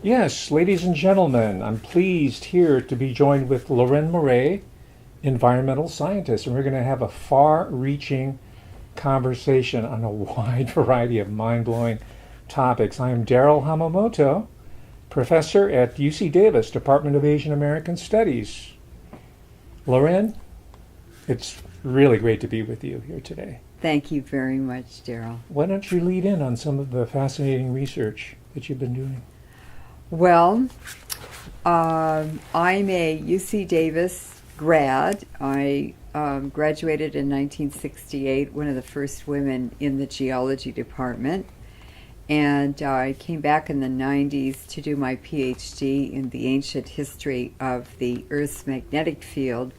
Yes, ladies and gentlemen, I'm pleased here to be joined with Leuren Moret, environmental scientist, and we're going to have a far-reaching conversation on a wide variety of mind-blowing topics. I am Darrell Hamamoto, professor at UC Davis, Department of Asian American Studies. Leuren, it's really great to be with you here today. Thank you very much, Darrell. Why don't you lead in on some of the fascinating research that you've been doing? Well, I'm a UC Davis grad. I graduated in 1968, one of the first women in the geology department. And I came back in the 90s to do my PhD in the ancient history of the Earth's magnetic field,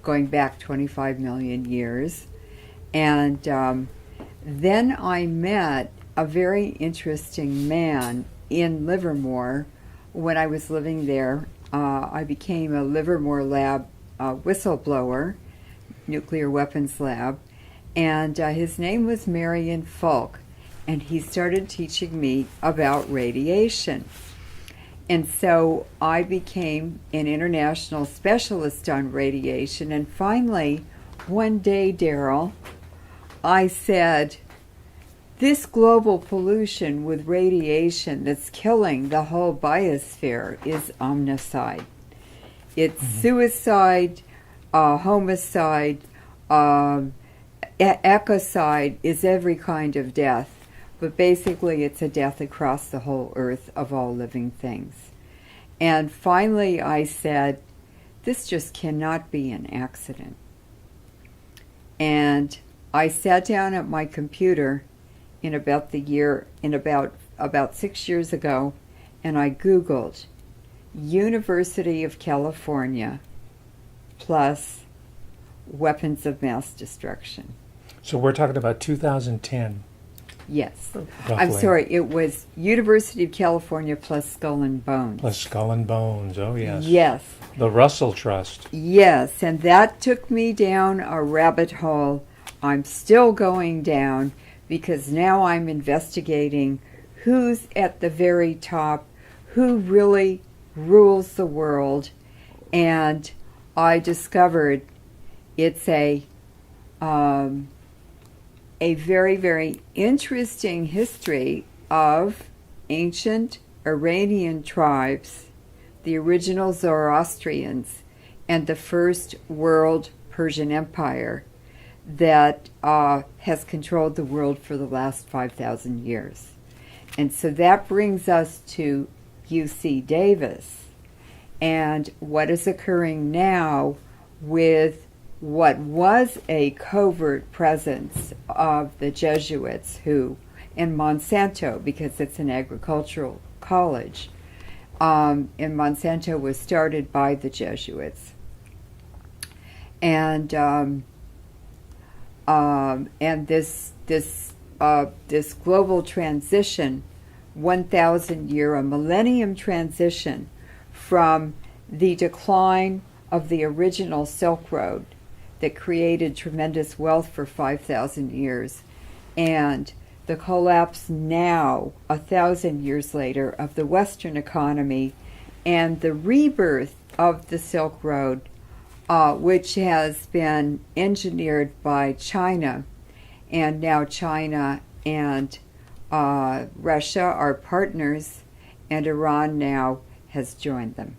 going back 25 million years. And then I met a very interesting man in Livermore. When I was living there, I became a Livermore lab whistleblower, nuclear weapons lab, and his name was Marion Falk, and he started teaching me about radiation. And so I became an international specialist on radiation, and finally, one day, Darrell, I said, this global pollution with radiation that's killing the whole biosphere is omnicide. It's suicide, homicide, ecocide is every kind of death, but basically it's a death across the whole earth of all living things. And finally I said, this just cannot be an accident. And I sat down at my computer about 6 years ago, and I Googled University of California plus weapons of mass destruction. So we're talking about 2010. Yes. Roughly. I'm sorry, it was University of California plus Skull and Bones. Plus Skull and Bones, oh yes. Yes. The Russell Trust. Yes, and that took me down a rabbit hole I'm still going down, because now I'm investigating who's at the very top, who really rules the world, and I discovered it's a very, very interesting history of ancient Iranian tribes, the original Zoroastrians, and the first world Persian Empire that has controlled the world for the last 5,000 years. And so that brings us to UC Davis and what is occurring now with what was a covert presence of the Jesuits who, and Monsanto, because it's an agricultural college, and Monsanto was started by the Jesuits. And this global transition, 1,000 year, a millennium transition from the decline of the original Silk Road that created tremendous wealth for 5,000 years, and the collapse now, 1,000 years later, of the Western economy, and the rebirth of the Silk Road, which has been engineered by China, and now China and Russia are partners, and Iran now has joined them.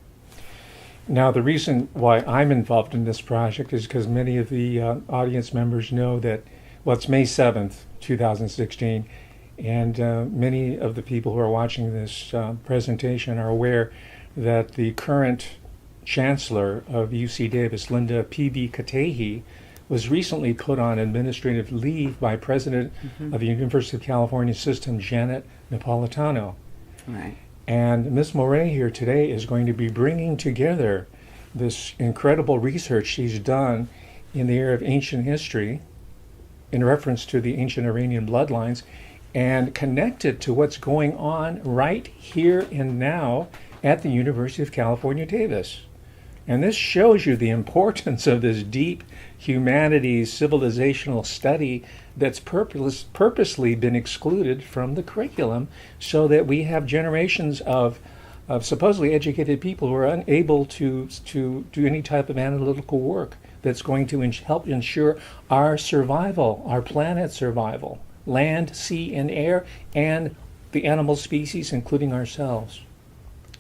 Now, the reason why I'm involved in this project is because many of the audience members know that, well, it's May 7th, 2016, and many of the people who are watching this presentation are aware that the current Chancellor of UC Davis, Linda P.B. Katehi, was recently put on administrative leave by President of the University of California System, Janet Napolitano. Right. And Ms. Moret here today is going to be bringing together this incredible research she's done in the area of ancient history in reference to the ancient Iranian bloodlines and connect it to what's going on right here and now at the University of California, Davis. And this shows you the importance of this deep humanities civilizational study that's purposely been excluded from the curriculum so that we have generations of of supposedly educated people who are unable to do any type of analytical work that's going to help ensure our survival, our planet's survival, land, sea, and air, and the animal species, including ourselves.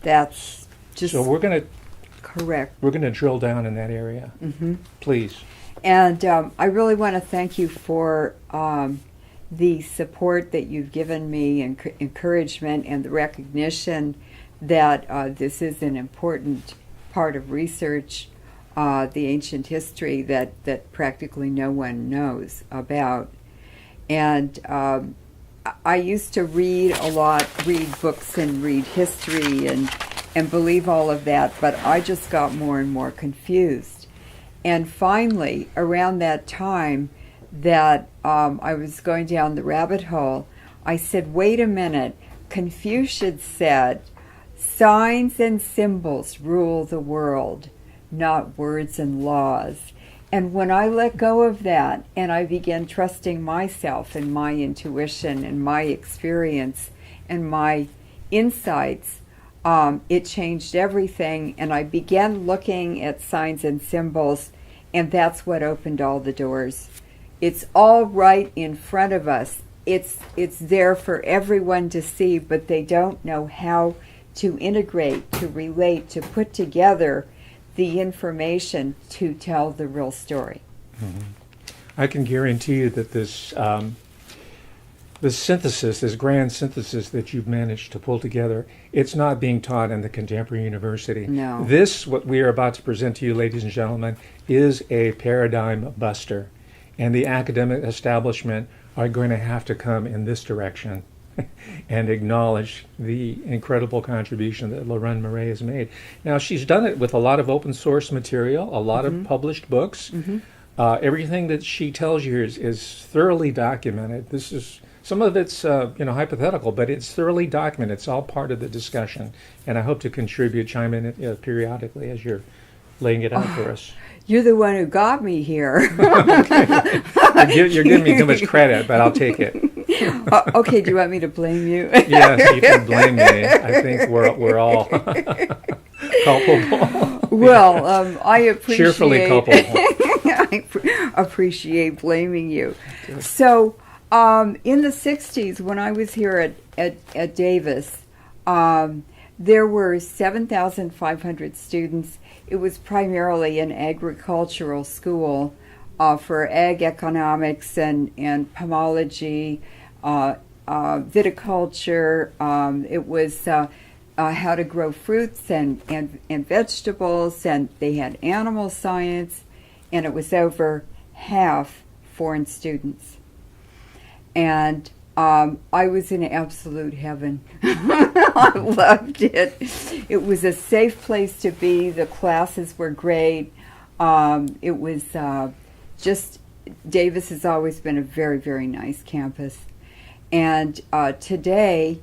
That's just So we're going correct. to drill down in that area. Mm-hmm. Please. And I really want to thank you for the support that you've given me and encouragement and the recognition that this is an important part of research, the ancient history that practically no one knows about. And I used to read a lot, read books and read history and believe all of that, but I just got more and more confused. And finally, around that time that I was going down the rabbit hole, I said, wait a minute, Confucius said, signs and symbols rule the world, not words and laws. And when I let go of that and I began trusting myself and my intuition and my experience and my insights, it changed everything, and I began looking at signs and symbols, and that's what opened all the doors. It's all right in front of us. It's there for everyone to see, but they don't know how to integrate, to relate, to put together the information to tell the real story. Mm-hmm. I can guarantee you that this synthesis, this grand synthesis that you've managed to pull together, it's not being taught in the contemporary university. No. This, what we are about to present to you, ladies and gentlemen, is a paradigm buster. And the academic establishment are going to have to come in this direction and acknowledge the incredible contribution that Leuren Moret has made. Now, she's done it with a lot of open source material, a lot of published books. Mm-hmm. Everything that she tells you is thoroughly documented. This is some of it's hypothetical, but it's thoroughly documented. It's all part of the discussion, and I hope to chime in periodically as you're laying it out for us. You're the one who got me here. Okay. You're giving me too much credit, but I'll take it. Okay, do you want me to blame you? Yes, you can blame me. I think we're all culpable. Well, I appreciate cheerfully culpable. I appreciate blaming you. So, in the 60s, when I was here at Davis, there were 7,500 students. It was primarily an agricultural school for ag economics and pomology, viticulture. It was how to grow fruits and vegetables, and they had animal science, and it was over half foreign students. And I was in absolute heaven. I loved it. It was a safe place to be. The classes were great. It was Davis has always been a very, very nice campus. And today,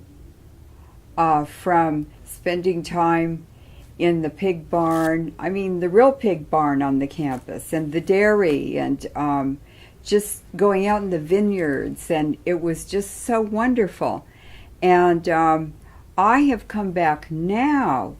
from spending time in the pig barn, the real pig barn on the campus, and the dairy, and just going out in the vineyards, and it was just so wonderful. And I have come back now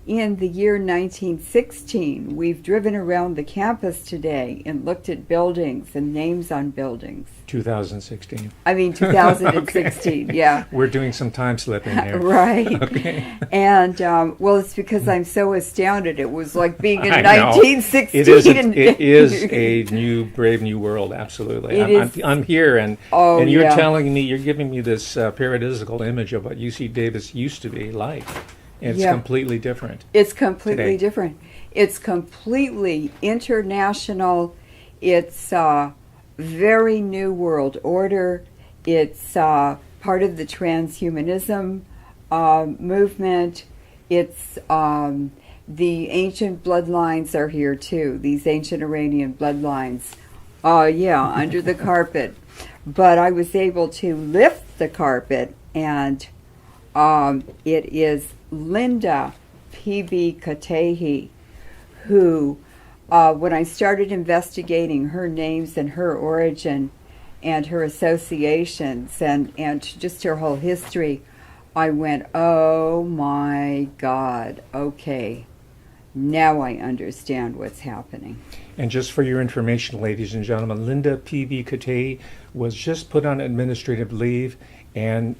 in the year 1916. We've driven around the campus today and looked at buildings and names on buildings. 2016. 2016, okay. Yeah. We're doing some time slipping here. Right. Okay. And, it's because I'm so astounded. It was like being in I know. 1916. It is a brave new world, absolutely. I'm here, and you're telling me, you're giving me this paradisical image of what UC Davis used to be like. And it's completely different. It's completely today. Different. It's completely international. It's very new world order. It's part of the transhumanism movement. It's the ancient bloodlines are here too. These ancient Iranian bloodlines. Under the carpet. But I was able to lift the carpet, and it is Linda P.B. Katehi, who, when I started investigating her names and her origin and her associations and just her whole history, I went, oh my God, okay, now I understand what's happening. And just for your information, ladies and gentlemen, Linda P.V. Katei was just put on administrative leave, and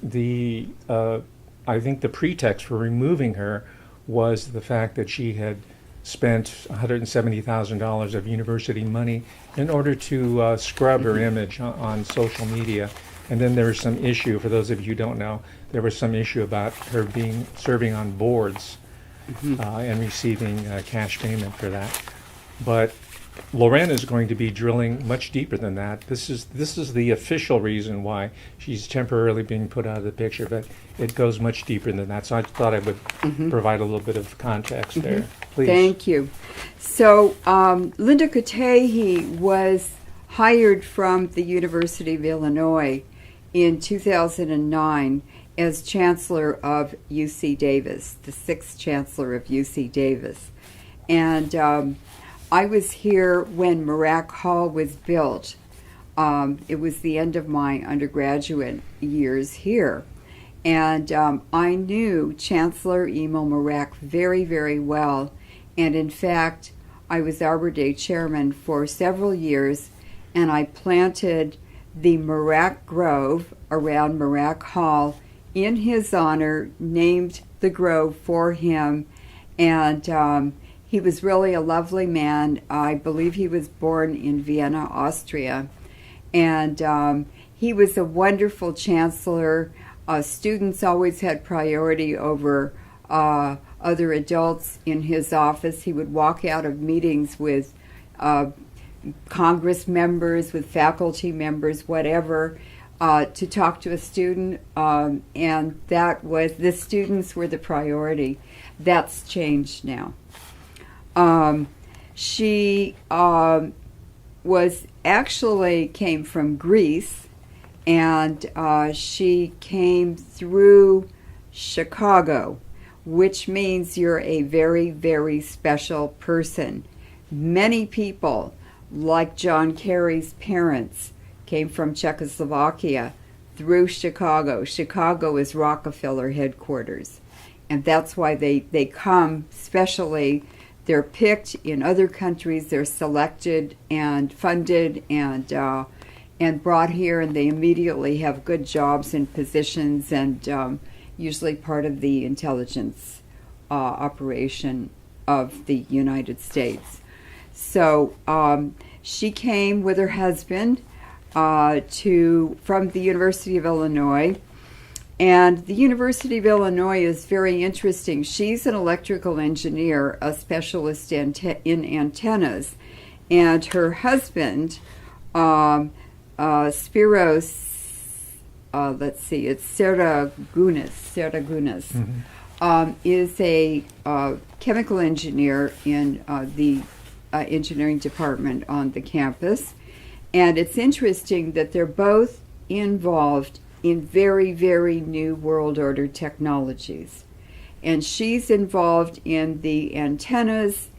I think the pretext for removing her was the fact that she had spent $170,000 of university money in order to scrub her image on social media. And then there was some issue, for those of you who don't know, there was some issue about her serving on boards and receiving cash payment for that. But Leuren is going to be drilling much deeper than that. This is the official reason why she's temporarily being put out of the picture, but it goes much deeper than that. So I thought I would provide a little bit of context there. Please. Thank you. So Linda Katei was hired from the University of Illinois in 2009 as Chancellor of UC Davis, the sixth Chancellor of UC Davis. And I was here when Moret Hall was built. It was the end of my undergraduate years here. And I knew Chancellor Emil Moret very, very well. And in fact, I was Arbor Day chairman for several years, and I planted the Moret Grove around Moret Hall in his honor, named the grove for him. And he was really a lovely man. I believe he was born in Vienna, Austria. And he was a wonderful chancellor. Students always had priority over other adults in his office. He would walk out of meetings with Congress members, with faculty members, whatever, to talk to a student. And the students were the priority. That's changed now. She came from Greece, and she came through Chicago, which means you're a very, very special person. Many people, like John Kerry's parents, came from Czechoslovakia through Chicago. Chicago is Rockefeller headquarters, and that's why they come specially. They're picked in other countries. They're selected and funded and brought here, and they immediately have good jobs and positions, and usually part of the intelligence operation of the United States. So she came with her husband from the University of Illinois. And the University of Illinois is very interesting. She's an electrical engineer, a specialist in antennas. And her husband, Spiros, it's Seragunas, is a chemical engineer in the engineering department on the campus. And it's interesting that they're both involved in very, very new world order technologies. And she's involved in the antennas.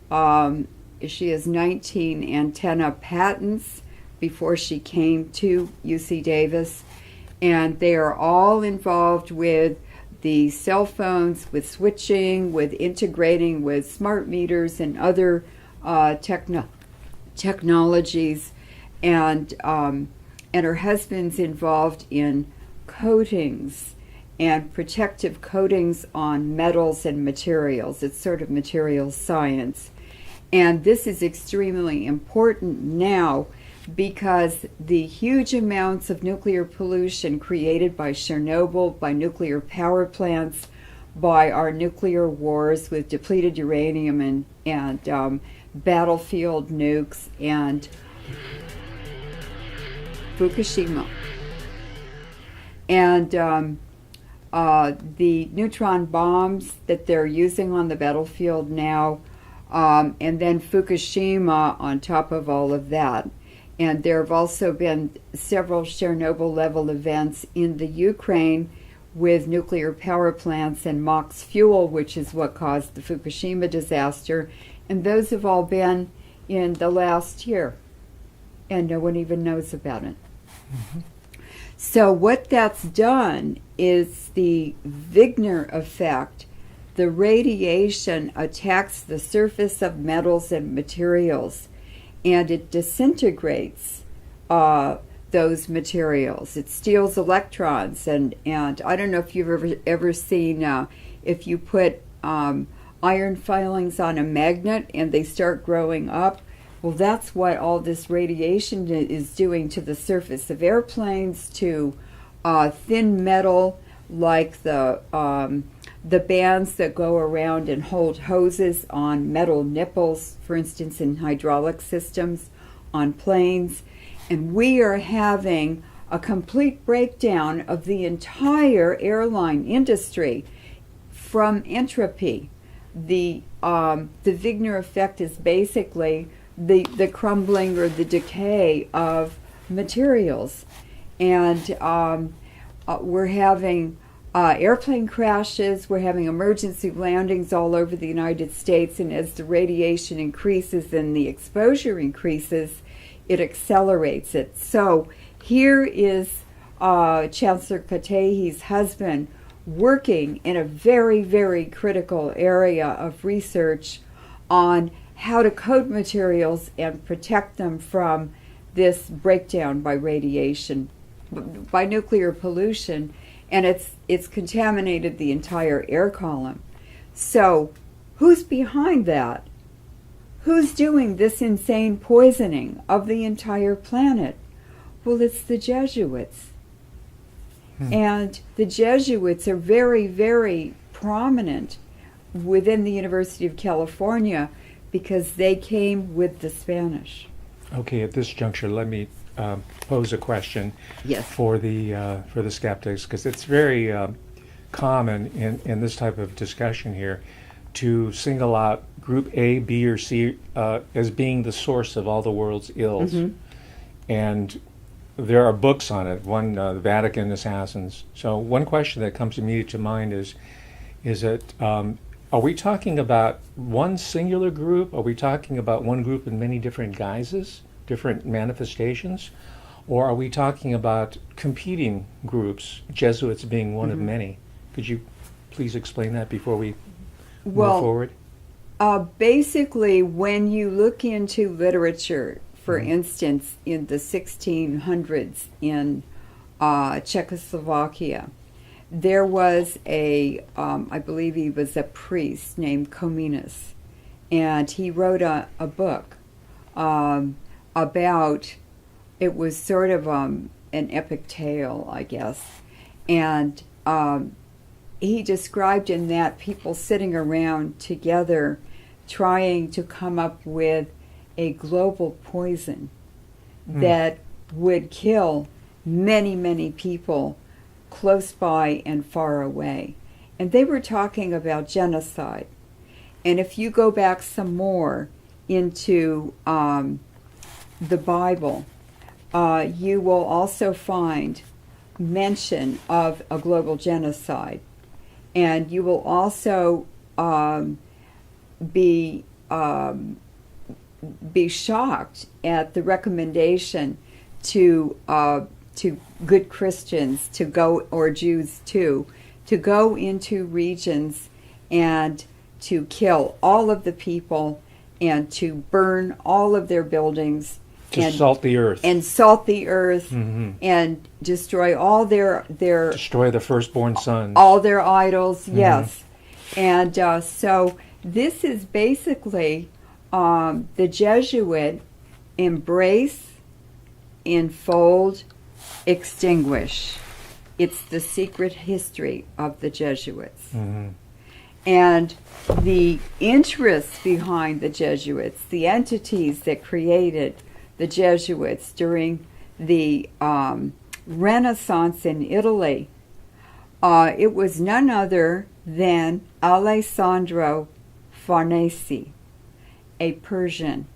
She has 19 antenna patents before she came to UC Davis. And they are all involved with the cell phones, with switching, with integrating with smart meters and other technologies. And her husband's involved in coatings and protective coatings on metals and materials. It's sort of materials science. And this is extremely important now because the huge amounts of nuclear pollution created by Chernobyl, by nuclear power plants, by our nuclear wars with depleted uranium and battlefield nukes and Fukushima. And the neutron bombs that they're using on the battlefield now, and then Fukushima on top of all of that. And there have also been several Chernobyl-level events in the Ukraine with nuclear power plants and MOX fuel, which is what caused the Fukushima disaster. And those have all been in the last year, and no one even knows about it. Mm-hmm. So what that's done is the Wigner effect. The radiation attacks the surface of metals and materials, and it disintegrates those materials. It steals electrons, and I don't know if you've ever seen if you put iron filings on a magnet and they start growing up. Well, that's what all this radiation is doing to the surface of airplanes, to thin metal like the bands that go around and hold hoses on metal nipples, for instance, in hydraulic systems on planes. And we are having a complete breakdown of the entire airline industry from entropy. The Wigner effect is basically the crumbling or the decay of materials. And we're having airplane crashes, we're having emergency landings all over the United States, and as the radiation increases and the exposure increases, it accelerates it. So here is Chancellor Katehi's husband working in a very, very critical area of research on how to coat materials and protect them from this breakdown by radiation, by nuclear pollution, and it's contaminated the entire air column. So who's behind that? Who's doing this insane poisoning of the entire planet? Well, it's the Jesuits. And the Jesuits are very, very prominent within the University of California because they came with the Spanish. Okay, at this juncture, let me pose a question for the skeptics, because it's very common in this type of discussion here to single out Group A, B, or C as being the source of all the world's ills. And there are books on it, one, the Vatican Assassins. So one question that comes immediately to mind is that are we talking about one singular group? Are we talking about one group in many different guises, different manifestations? Or are we talking about competing groups, Jesuits being one of many? Could you please explain that before we move forward? Basically, when you look into literature, for instance, in the 1600s in Czechoslovakia, there was I believe he was a priest named Comenius, and he wrote a book about, it was sort of an epic tale, I guess, and he described in that people sitting around together trying to come up with a global poison that would kill many, many people close by and far away. And they were talking about genocide. And if you go back some more into the Bible, you will also find mention of a global genocide. And you will also be shocked at the recommendation to good Christians to go, or Jews too, to go into regions and to kill all of the people and to burn all of their buildings. To salt the earth. And salt the earth and destroy all their... Destroy the firstborn sons. All their idols, yes. And so this is basically the Jesuit embrace, enfold, extinguish. It's the secret history of the Jesuits. And the interests behind the Jesuits, the entities that created the Jesuits during the Renaissance in Italy, it was none other than Alessandro Farnese, a Persian.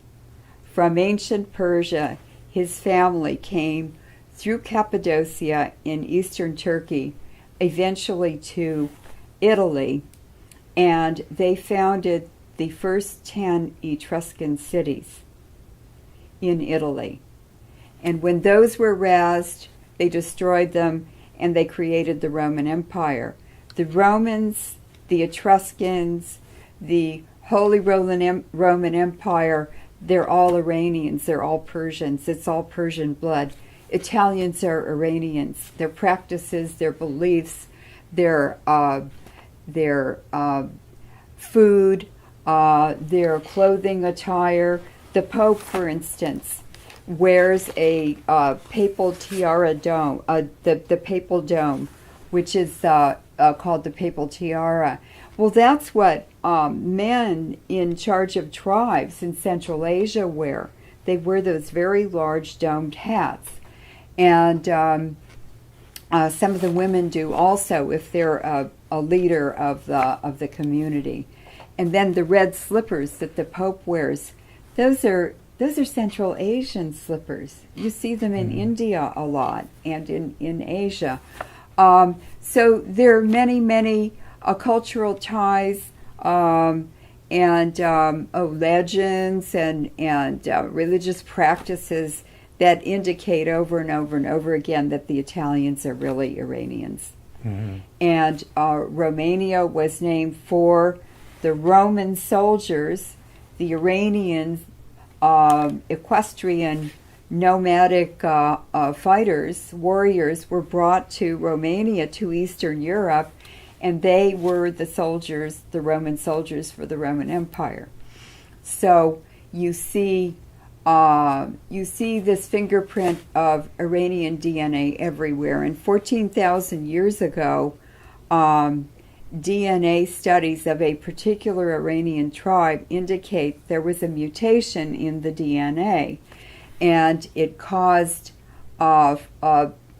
From ancient Persia, his family came through Cappadocia in eastern Turkey, eventually to Italy, and they founded the first 10 Etruscan cities in Italy. And when those were razed, they destroyed them, and they created the Roman Empire. The Romans, the Etruscans, the Holy Roman Empire, they're all Iranians, they're all Persians, it's all Persian blood. Italians are Iranians. Their practices, their beliefs, their food, their clothing attire. The Pope, for instance, wears a papal tiara dome, the papal dome, which is called the papal tiara. Well, that's what men in charge of tribes in Central Asia wear. They wear those very large domed hats. And some of the women do also if they're a leader of the community. And then the red slippers that the Pope wears, those are Central Asian slippers. You see them in India a lot and in Asia. So there are many cultural ties and legends and religious practices that indicate over and over and over again that the Italians are really Iranians. Mm-hmm. And Romania was named for the Roman soldiers, the Iranian equestrian nomadic fighters, warriors, were brought to Romania, to Eastern Europe, and they were the soldiers, the Roman soldiers for the Roman Empire. So you see this fingerprint of Iranian DNA everywhere. And 14,000 years ago, DNA studies of a particular Iranian tribe indicate there was a mutation in the DNA, and it caused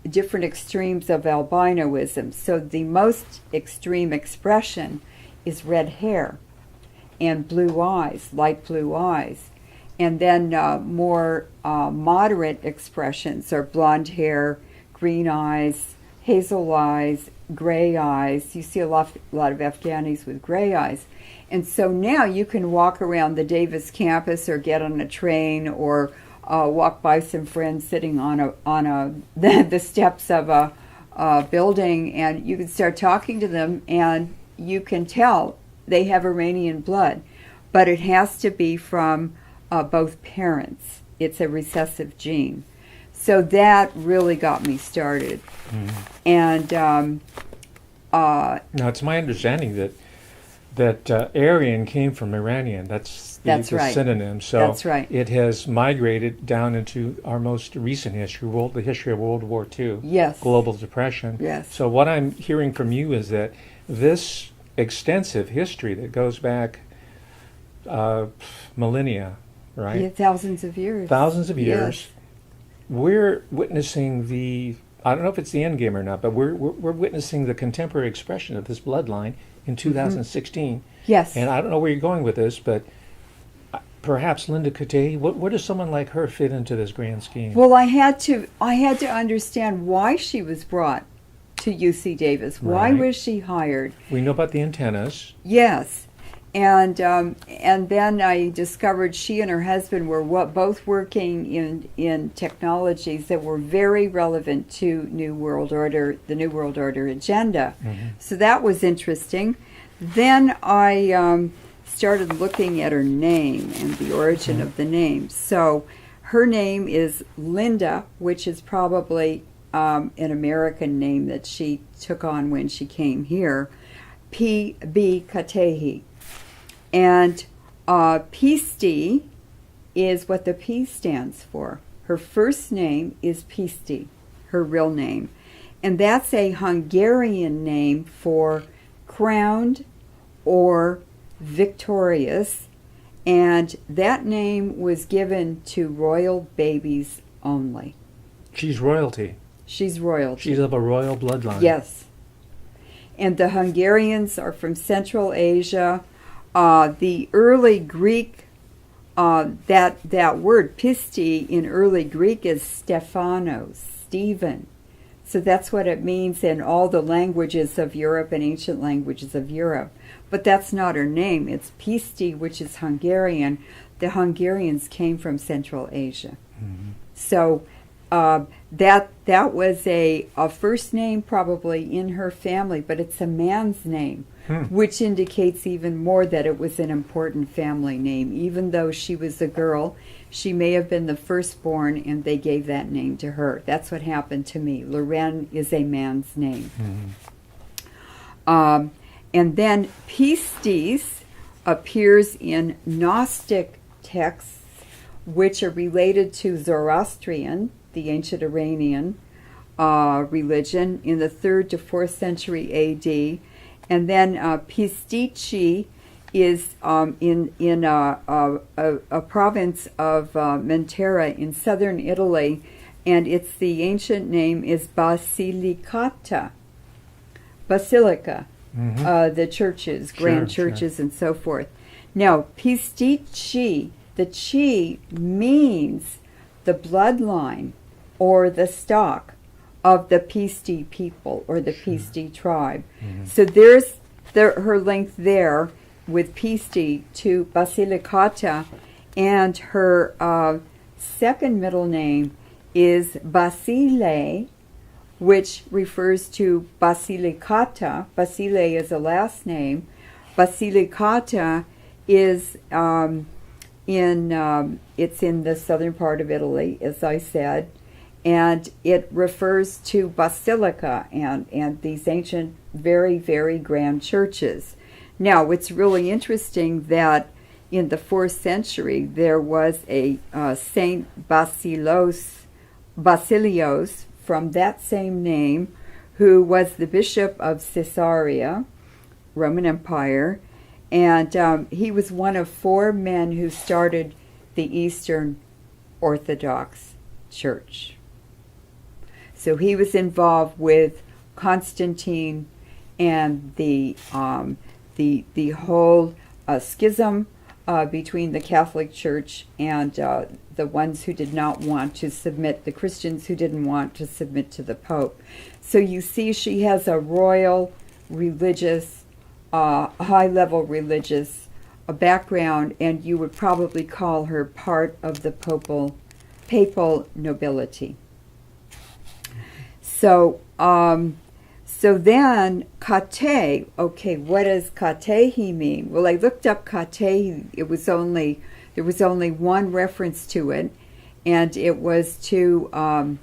different extremes of albinoism. So the most extreme expression is red hair and blue eyes, light blue eyes. And then more moderate expressions are blonde hair, green eyes, hazel eyes, gray eyes. You see a lot of Afghanis with gray eyes. And so now you can walk around the Davis campus or get on a train or walk by some friends sitting on the steps of a building, and you can start talking to them, and you can tell they have Iranian blood. But it has to be from both parents. It's a recessive gene. So that really got me started. Mm-hmm. And now it's my understanding that Aryan came from Iranian. That's the right. synonym. So that's right. It has migrated down into our most recent history, the history of World War II, yes, global depression. Yes. So what I'm hearing from you is that this extensive history that goes back millennia, right? Yeah, thousands of years. Thousands of years. Yes. We're witnessing I don't know if it's the end game or not, but we're witnessing the contemporary expression of this bloodline in 2016. Mm-hmm. Yes. And I don't know where you're going with this, but perhaps Linda Katehi, where does someone like her fit into this grand scheme? Well, I had to understand why she was brought to UC Davis. Why Right. was she hired? We know about the antennas. Yes. And then I discovered she and her husband were both working in technologies that were very relevant to the New World Order agenda. Mm-hmm. So that was interesting. Then I started looking at her name and the origin of the name. So her name is Linda, which is probably an American name that she took on when she came here, P.B. Katehi. And PhD is what the P stands for. Her first name is PhD, her real name. And that's a Hungarian name for crowned or victorious. And that name was given to royal babies only. She's royalty. She's royalty. She's of a royal bloodline. Yes. And the Hungarians are from Central Asia. The early Greek, that word pisti in early Greek is Stephanos, Stephen. So that's what it means in all the languages of Europe and ancient languages of Europe. But that's not her name. It's pisti, which is Hungarian. The Hungarians came from Central Asia. Mm-hmm. So that was a first name probably in her family, but it's a man's name, which indicates even more that it was an important family name. Even though she was a girl, she may have been the firstborn, and they gave that name to her. That's what happened to me. Leuren is a man's name. And then pistis appears in Gnostic texts, which are related to Zoroastrian, the ancient Iranian religion, in the 3rd to 4th century A.D. And then pistici is in a province of Mentera in southern Italy, and the ancient name is Basilicata. Basilica, the churches, grand churches, and so forth. Now, pistici, the chi means the bloodline or the stock of the Pisti people or the Pisti tribe. So there's her link there with Pisti to Basilicata, and her second middle name is Basile, which refers to Basilicata. Basile is a last name. Basilicata is it's in the southern part of Italy, as I said, and it refers to basilica and these ancient, very, very grand churches. Now, it's really interesting that in the 4th century there was a Saint Basilios from that same name, who was the bishop of Caesarea, Roman Empire, and he was one of 4 men who started the Eastern Orthodox Church. So he was involved with Constantine and the whole schism between the Catholic Church and the ones who did not want to submit, the Christians who didn't want to submit to the Pope. So you see she has a royal, religious, high-level religious background, and you would probably call her part of the papal nobility. So then kate, okay, what does katehi mean? Well, I looked up katehi. There was only one reference to it, and it was to a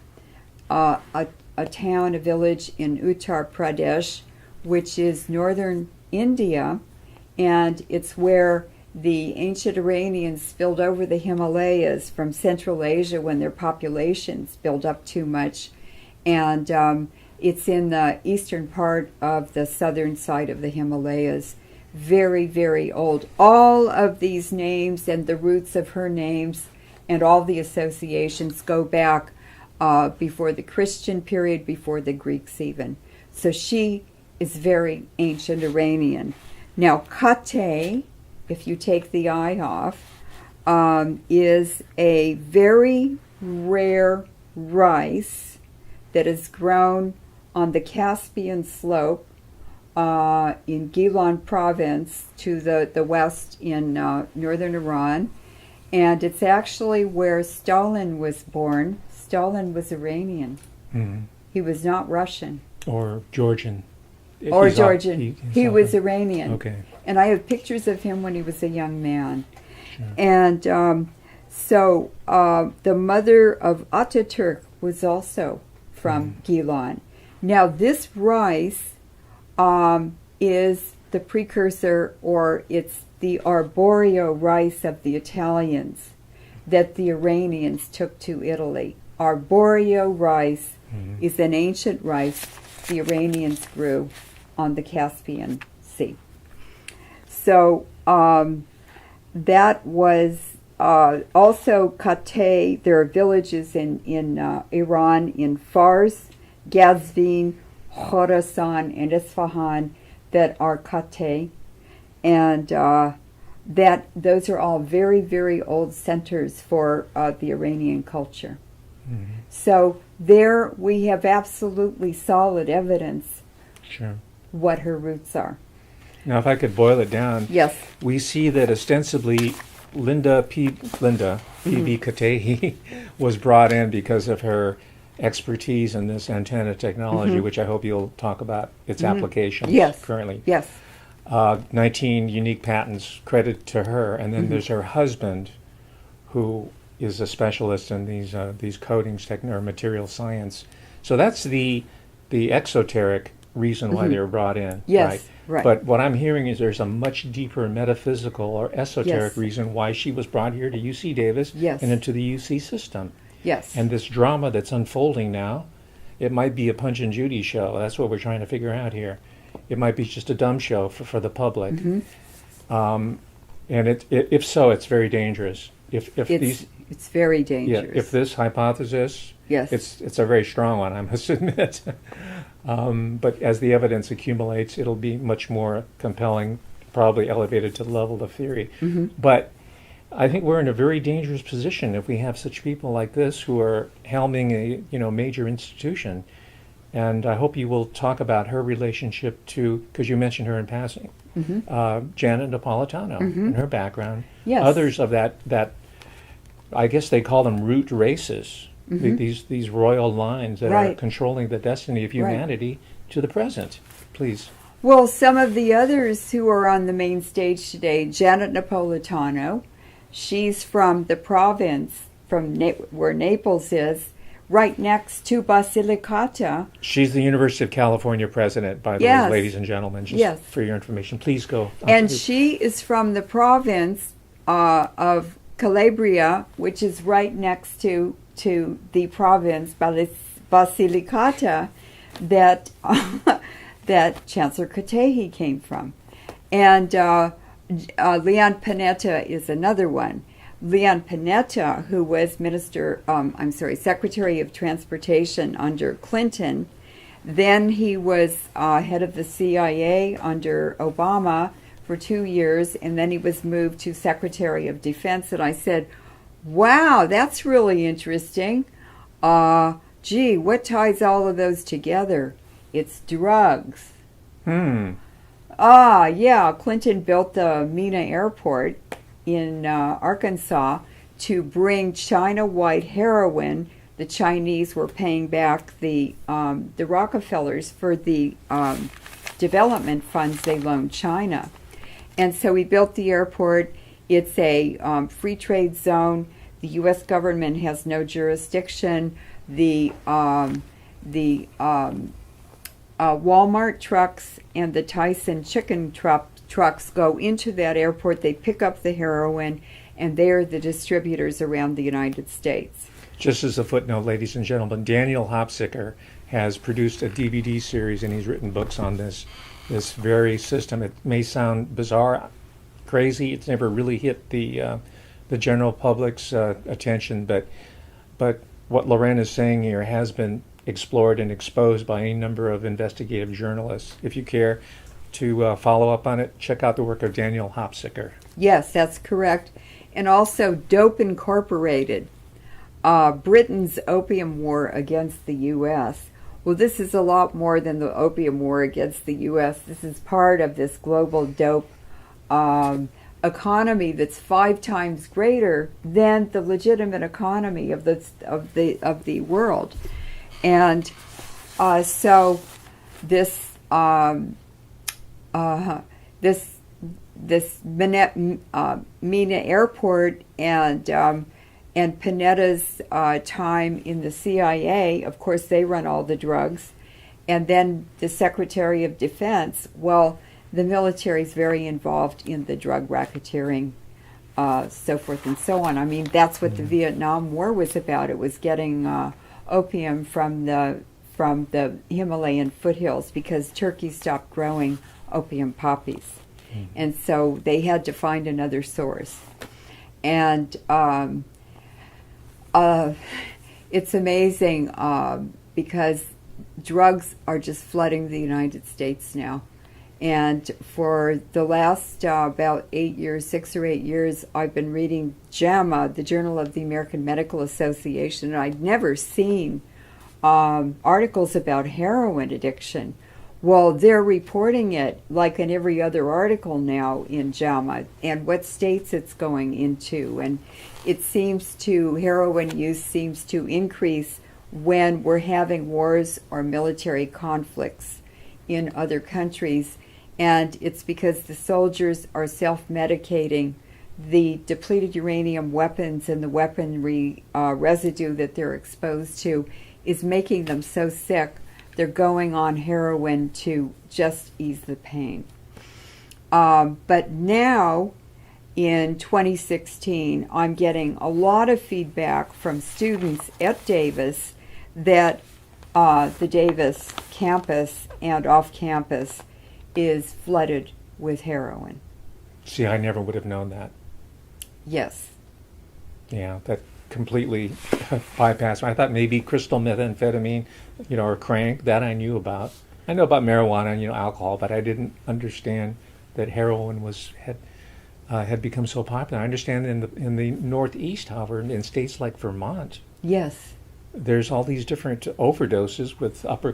town, a village in Uttar Pradesh, which is northern India, and it's where the ancient Iranians spilled over the Himalayas from Central Asia when their populations built up too much, and it's in the eastern part of the southern side of the Himalayas. Very, very old. All of these names and the roots of her names and all the associations go back before the Christian period, before the Greeks even. So she is very ancient Iranian. Now, kate, if you take the I off, is a very rare rice that is grown on the Caspian slope in Gilan province to the west in northern Iran. And it's actually where Stalin was born. Stalin was Iranian. Mm-hmm. He was not Russian. Or Georgian. Or Georgian. He was Iranian. Okay. And I have pictures of him when he was a young man. Sure. And so the mother of Ataturk was also from Gilan. Now, this rice is the precursor, or it's the arborio rice of the Italians that the Iranians took to Italy. Arborio rice is an ancient rice the Iranians grew on the Caspian Sea. So that was also kate. There are villages in Iran, in Fars, Gazvin, Khorasan, and Isfahan that are kate, and that those are all very, very old centers for the Iranian culture. Mm-hmm. So there we have absolutely solid evidence what her roots are. Now, if I could boil it down, yes, we see that ostensibly P.B. Katehi was brought in because of her expertise in this antenna technology, which I hope you'll talk about its applications currently. Yes. 19 unique patents credited to her, and then there's her husband, who is a specialist in these coatings or material science. So that's the exoteric reason why they were brought in. Yes, right. But what I'm hearing is there's a much deeper metaphysical or esoteric reason why she was brought here to UC Davis and into the UC system. Yes. And this drama that's unfolding now, it might be a Punch and Judy show. That's what we're trying to figure out here. It might be just a dumb show for the public. And if so, it's very dangerous. It's very dangerous. Yeah, if this hypothesis, it's a very strong one, I must admit. But as the evidence accumulates, it'll be much more compelling, probably elevated to the level of theory. But I think we're in a very dangerous position if we have such people like this who are helming a major institution. And I hope you will talk about her relationship to, because you mentioned her in passing, Janet Napolitano and her background. Yes. Others of that, I guess they call them root races, these royal lines that are controlling the destiny of humanity to the present. Please. Well, some of the others who are on the main stage today, Janet Napolitano, she's from the province, from where Naples is, right next to Basilicata. She's the University of California president, by the way, ladies and gentlemen, just for your information. Please go. And she is from the province of Calabria, which is right next to the province Basilicata that that Chancellor Katehi came from. And Leon Panetta is another one. Leon Panetta, who was Secretary of Transportation under Clinton. Then he was head of the CIA under Obama for 2 years, and then he was moved to Secretary of Defense. And I said, wow, that's really interesting. Gee, what ties all of those together? It's drugs. Clinton built the Mena Airport in Arkansas to bring China white heroin. The Chinese were paying back the Rockefellers for the development funds they loaned China. And so we built the airport. It's a free trade zone. The U.S. government has no jurisdiction. The Walmart trucks and the Tyson chicken trucks go into that airport. They pick up the heroin, and they're the distributors around the United States. Just as a footnote, ladies and gentlemen, Daniel Hopsicker has produced a DVD series, and he's written books on this very system. It may sound bizarre, crazy. It's never really hit the general public's attention, but what Leuren is saying here has been explored and exposed by a number of investigative journalists. If you care to follow up on it, check out the work of Daniel Hopsicker. Yes, that's correct. And also Dope Incorporated, Britain's opium war against the U.S. Well, this is a lot more than the opium war against the U.S. This is part of this global dope economy that's 5 times greater than the legitimate economy of the world. And so this Mena Airport and Panetta's time in the CIA, of course, they run all the drugs, and then the Secretary of Defense. Well, the military is very involved in the drug racketeering, so forth and so on. I mean, that's what the Vietnam War was about. It was getting opium from the Himalayan foothills because Turkey stopped growing opium poppies. And so they had to find another source. And it's amazing because drugs are just flooding the United States now. And for the last about 6 or 8 years, I've been reading JAMA, the Journal of the American Medical Association, and I'd never seen articles about heroin addiction. Well, they're reporting it like in every other article now in JAMA and what states it's going into. And it seems to, heroin use seems to increase when we're having wars or military conflicts in other countries. And it's because the soldiers are self-medicating. The depleted uranium weapons and the weaponry residue that they're exposed to is making them so sick they're going on heroin to just ease the pain. But now, in 2016, I'm getting a lot of feedback from students at Davis that the Davis campus and off campus is flooded with heroin. See, I never would have known that. Yes. Yeah, that completely bypassed. I thought maybe crystal methamphetamine, or crank, that I knew about. I know about marijuana and alcohol, but I didn't understand that heroin had become so popular. I understand in the Northeast, however, in states like Vermont, Yes. there's all these different overdoses with upper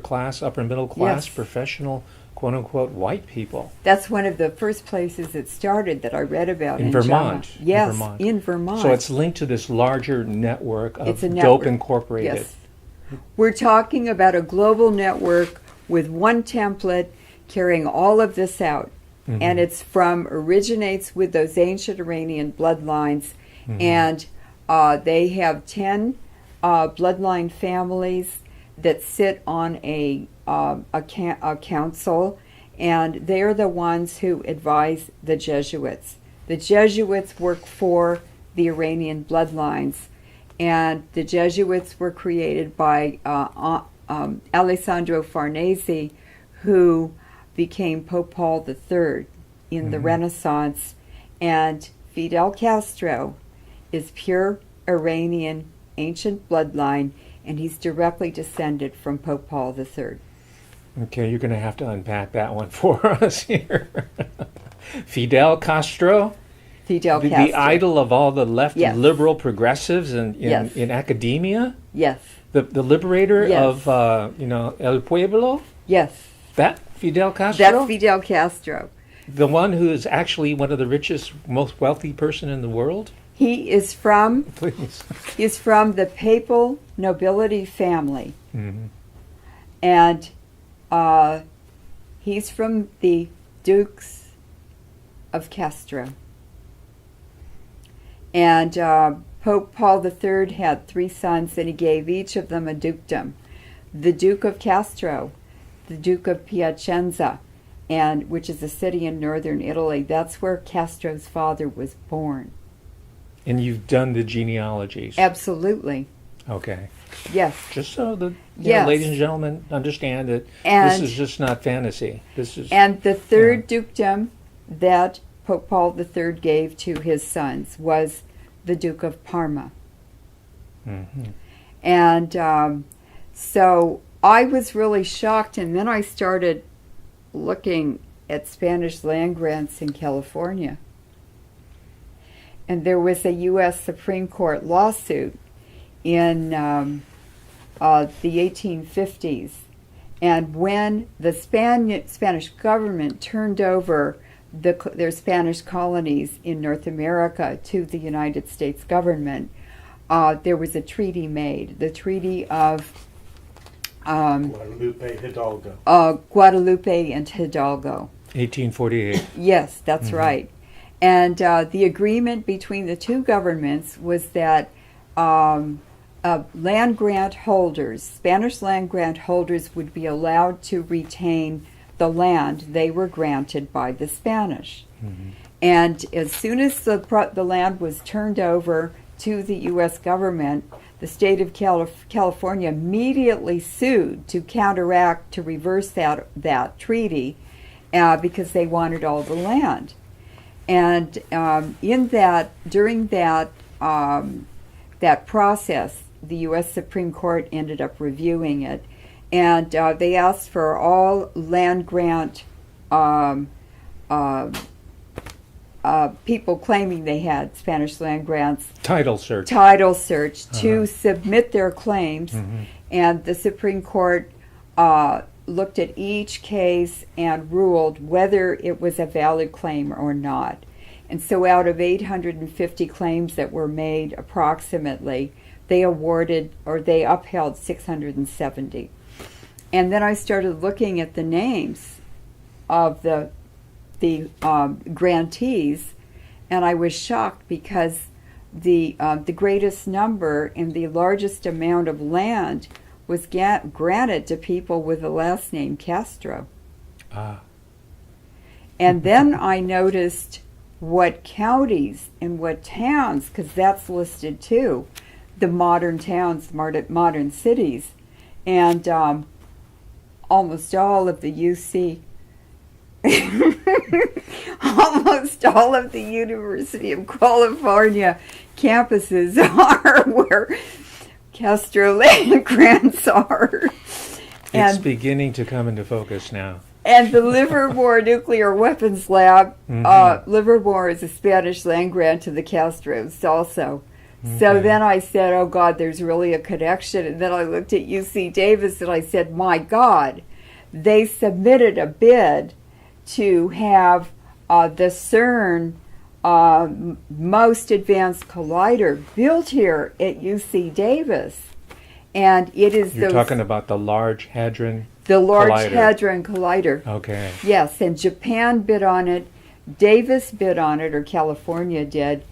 middle class, Yes. professional, quote unquote, white people. That's one of the first places it started that I read about In in Vermont. JAMA. In Yes, Vermont. in Vermont. So it's linked to this larger network of It's a Dope network. Incorporated. Yes. We're talking about a global network with one template carrying all of this out. Mhm. And originates with those ancient Iranian bloodlines. Mhm. And they have 10 bloodline families that sit on a council, and they're the ones who advise the Jesuits. The Jesuits work for the Iranian bloodlines, and the Jesuits were created by Alessandro Farnese, who became Pope Paul III in the Renaissance, and Fidel Castro is pure Iranian ancient bloodline, and he's directly descended from Pope Paul III. Okay, you're going to have to unpack that one for us here. Fidel Castro, Fidel the Castro. idol of all the left Yes. liberal progressives Yes. in academia, Yes, the liberator Yes. of El Pueblo, yes. that Fidel Castro, That's Fidel Castro. the one who is actually one of the richest, most wealthy person in the world. He is from Please. the papal nobility family, Mhm. and he's from the Dukes of Castro. And Pope Paul III had 3 sons, and he gave each of them a dukedom. The Duke of Castro, the Duke of Piacenza, which is a city in northern Italy. That's where Castro's father was born. And you've done the genealogies. Absolutely. Okay. Yes. Just so the Yes. ladies and gentlemen understand that And- this is just not fantasy. This is And the third dukedom that Pope Paul III gave to his sons was the Duke of Parma. Mhm. And so I was really shocked, and then I started looking at Spanish land grants in California. And there was a U.S. Supreme Court lawsuit in the 1850s. And when the Spanish government turned over their Spanish colonies in North America to the United States government, there was a treaty made, the Treaty of Guadalupe Hidalgo. Guadalupe and Hidalgo. 1848. Yes, that's right. And the agreement between the two governments was that land grant holders, Spanish land grant holders, would be allowed to retain the land they were granted by the Spanish. Mhm. And as soon as the land was turned over to the U.S. government, the state of California immediately sued to counteract, to reverse that treaty, because they wanted all the land. And during that process, the U.S. Supreme Court ended up reviewing it, and they asked for all land grant people claiming they had Spanish land grants Title search. to submit their claims, Mhm. and the Supreme Court looked at each case and ruled whether it was a valid claim or not. And so out of 850 claims that were made approximately, they upheld 670. And then I started looking at the names of the grantees, and I was shocked because the greatest number and the largest amount of land was granted to people with the last name Castro. And then I noticed what counties and what towns, because that's listed too, the modern towns, modern cities, and almost all of the UC, almost all of the University of California campuses are where Castro land grants are. It's beginning to come into focus now. And the Livermore Nuclear Weapons Lab, Livermore is a Spanish land grant to the Castros also. Okay. So then I said, oh God, there's really a connection. And then I looked at UC Davis and I said, my God, they submitted a bid to have the CERN most advanced collider built here at UC Davis. And it is You're talking about the Large Hadron The Large Collider. Hadron Collider. Okay. Yes, and Japan bid on it, Davis bid on it, or California did,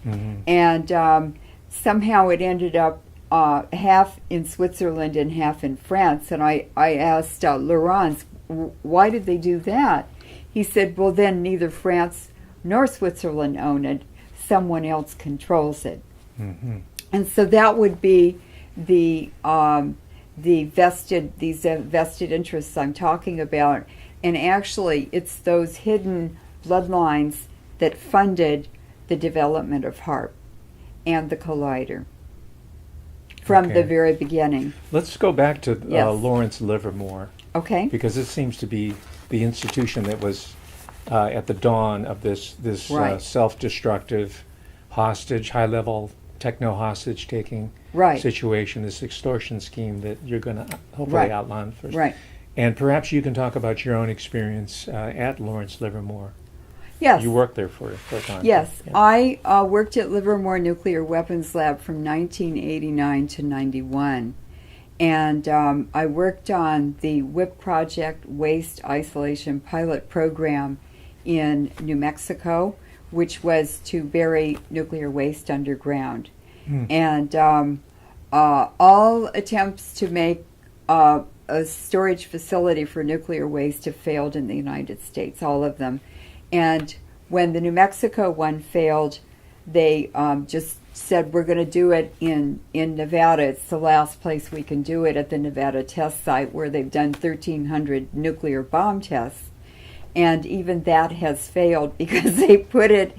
and somehow it ended up half in Switzerland and half in France. And I asked Leuren, why did they do that? He said, well, then neither France nor Switzerland own it. Someone else controls it. And so that would be these vested interests I'm talking about. And actually, it's those hidden bloodlines that funded the development of HARP and the collider from the very beginning. Let's go back to Lawrence Livermore. Okay. Because this seems to be the institution that was at the dawn of this self-destructive hostage, high-level techno-hostage-taking situation, this extortion scheme that you're going to hopefully outline first. Right. And perhaps you can talk about your own experience at Lawrence Livermore. Yes. You worked there for a time. Yes. Yeah. I worked at Livermore Nuclear Weapons Lab from 1989 to 91. And I worked on the WIP project, Waste Isolation Pilot Program in New Mexico, which was to bury nuclear waste underground. And all attempts to make a storage facility for nuclear waste have failed in the United States, all of them. And when the New Mexico one failed, they just said, we're going to do it in Nevada. It's the last place we can do it, at the Nevada test site, where they've done 1,300 nuclear bomb tests. And even that has failed because they put it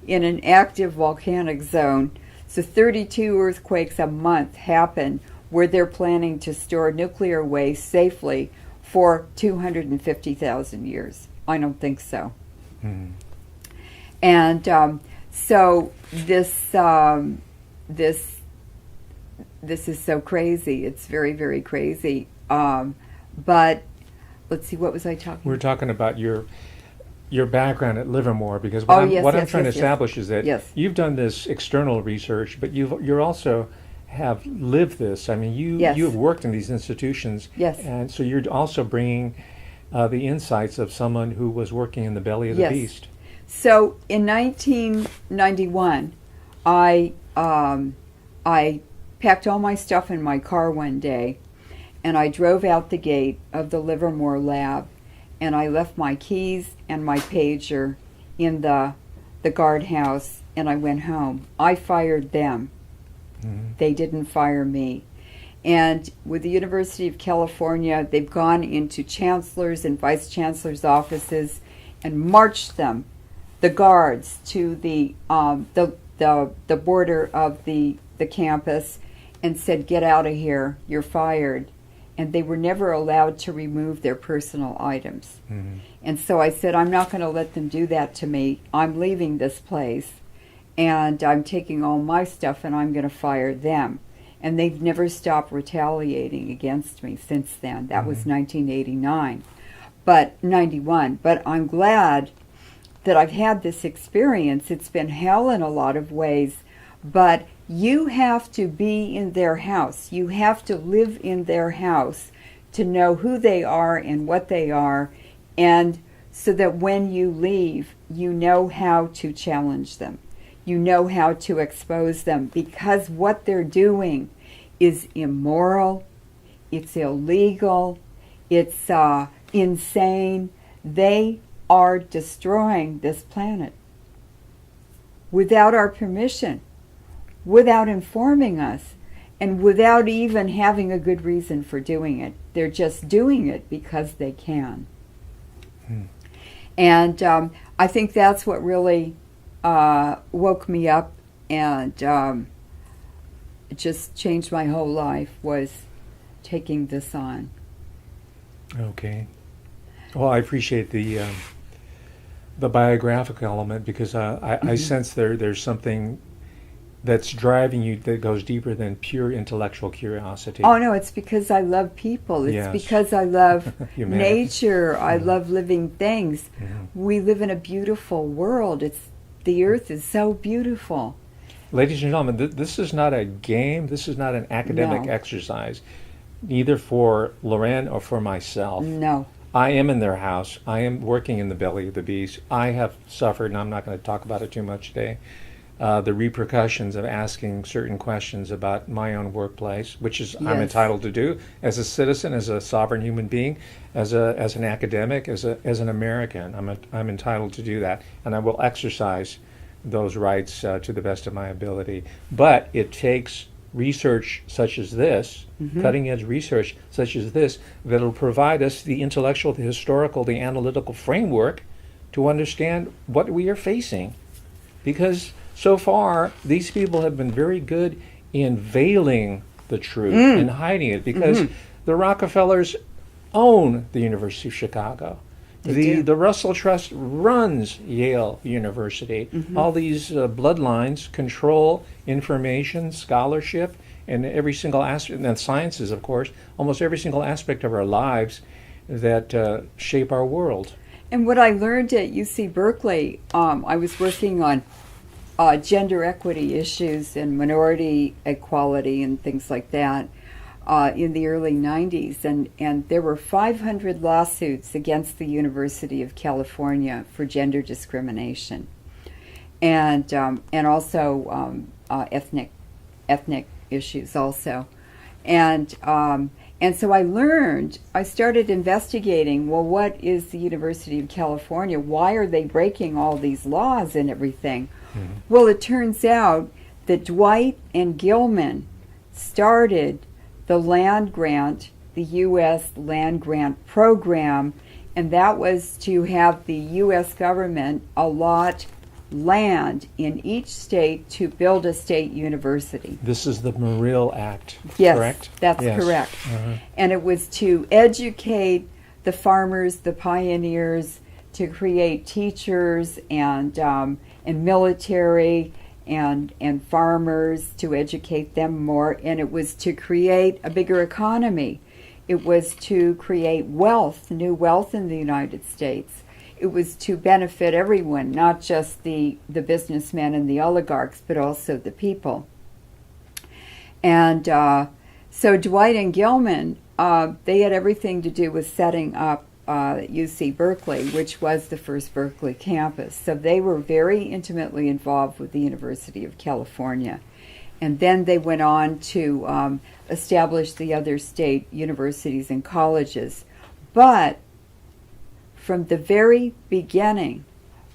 in an active volcanic zone. So 32 earthquakes a month happen where they're planning to store nuclear waste safely for 250,000 years. I don't think so. And so this is so crazy. It's very, very crazy. But let's see, what was I talking about? We're talking about your background at Livermore, because what I'm trying to establish is that you've done this external research, but you also have lived this. I mean, you have worked in these institutions, and so you're also bringing the insights of someone who was working in the belly of the beast. So in 1991, I packed all my stuff in my car one day, and I drove out the gate of the Livermore lab, and I left my keys and my pager in the guardhouse, and I went home. I fired them. They didn't fire me. And with the University of California, they've gone into chancellors' and vice chancellors' offices and marched them, the guards, to the border of the campus, and said, get out of here, you're fired. And they were never allowed to remove their personal items. And so I said, I'm not going to let them do that to me. I'm leaving this place, and I'm taking all my stuff, and I'm going to fire them. And they've never stopped retaliating against me since then. That was 1989, but 91. But I'm glad that I've had this experience. It's been hell in a lot of ways, but you have to be in their house. You have to live in their house to know who they are and what they are, and so that when you leave, you know how to challenge them. You know how to expose them, because what they're doing is immoral, it's illegal, it's insane. They are destroying this planet without our permission, without informing us, and without even having a good reason for doing it. They're just doing it because they can. And I think that's what really woke me up and just changed my whole life, was taking this on. Okay. Well, I appreciate the biographical element, because I sense there's something that's driving you that goes deeper than pure intellectual curiosity. Oh no, it's because I love people. It's because I love nature. I love living things. We live in a beautiful world. The earth is so beautiful. Ladies and gentlemen, this is not a game. This is not an academic exercise, neither for Leuren or for myself. No. I am in their house. I am working in the belly of the beast. I have suffered, and I'm not going to talk about it too much today, the repercussions of asking certain questions about my own workplace, which is I'm entitled to do as a citizen, as a sovereign human being, as an academic, as an American. I'm entitled to do that, and I will exercise those rights to the best of my ability. But it takes research such as this, cutting-edge research such as this, that will provide us the intellectual, the historical, the analytical framework to understand what we are facing. Because so far, these people have been very good in veiling the truth and hiding it, because the Rockefellers own the University of Chicago. The Russell Trust runs Yale University. All these bloodlines control information, scholarship, and every single aspect, and sciences, of course, almost every single aspect of our lives that shape our world. And what I learned at UC Berkeley, I was working on gender equity issues and minority equality and things like that in the early 90s. And there were 500 lawsuits against the University of California for gender discrimination, and also ethnic issues also. And so I started investigating, well, what is the University of California? Why are they breaking all these laws and everything? Well, it turns out that Dwight and Gilman started the land grant, the U.S. land grant program, and that was to have the U.S. government allot land in each state to build a state university. This is the Morrill Act, yes, correct? That's correct. And it was to educate the farmers, the pioneers, to create teachers and military and farmers, to educate them more, and it was to create a bigger economy. It was to create wealth, new wealth in the United States. It was to benefit everyone, not just the businessmen and the oligarchs, but also the people. And so Dwight and Gilman, they had everything to do with setting up UC Berkeley, which was the first Berkeley campus. So they were very intimately involved with the University of California. And then they went on to establish the other state universities and colleges. But from the very beginning,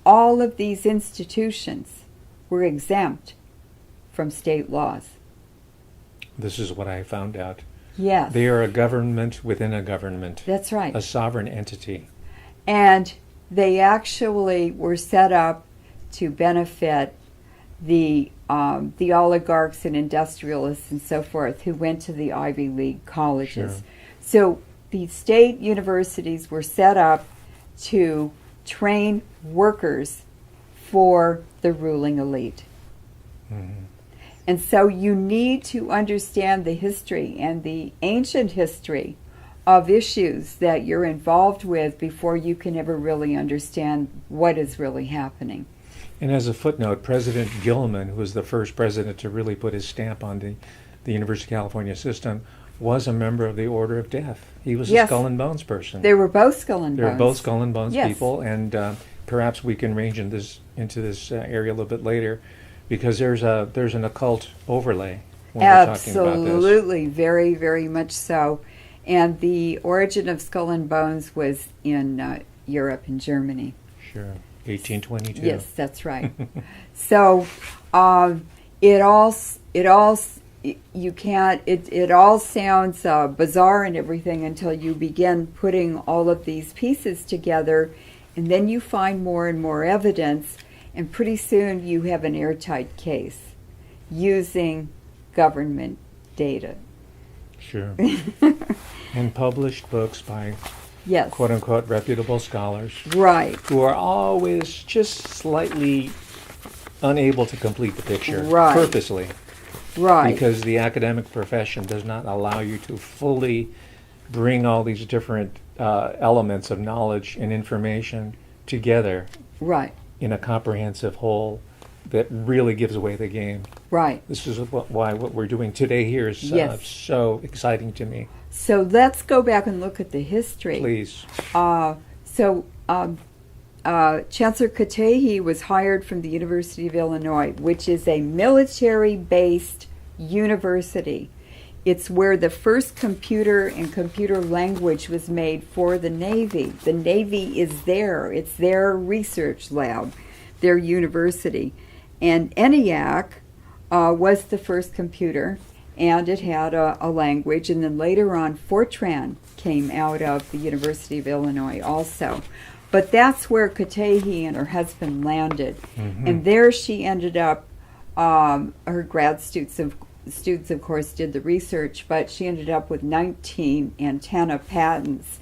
all of these institutions were exempt from state laws. This is what I found out. Yes. They are a government within a government. That's right. A sovereign entity. And they actually were set up to benefit the oligarchs and industrialists and so forth who went to the Ivy League colleges. Sure. So the state universities were set up to train workers for the ruling elite. And so you need to understand the history and the ancient history of issues that you're involved with before you can ever really understand what is really happening. And as a footnote, President Gilman, who was the first president to really put his stamp on the University of California system, was a member of the Order of Death. He was a Skull and Bones person. They were both Skull and Bones. They were both Skull and Bones Yes. people, and perhaps we can range into this area a little bit later, because there's an occult overlay when we're talking about this. Absolutely, very, very much so. And the origin of Skull and Bones was in Europe and Germany. Sure, 1822. Yes, that's right. So it all sounds bizarre and everything until you begin putting all of these pieces together, and then you find more and more evidence, and pretty soon you have an airtight case using government data. Sure. And published books by Yes. quote-unquote reputable scholars, Right. who are always just slightly unable to complete the picture, Right. purposely, Right. because the academic profession does not allow you to fully bring all these different elements of knowledge and information together Right. in a comprehensive whole that really gives away the game. Right. This is why what we're doing today here is Yes. so exciting to me. So let's go back and look at the history. Please. Chancellor Katehi was hired from the University of Illinois, which is a military-based university. It's where the first computer and computer language was made for the Navy. The Navy is there. It's their research lab, their university. And ENIAC was the first computer, and it had a language. And then later on, Fortran came out of the University of Illinois also. But that's where Katehi and her husband landed. Mm-hmm. And there she ended up, her grad students, of course, did the research, but she ended up with 19 antenna patents.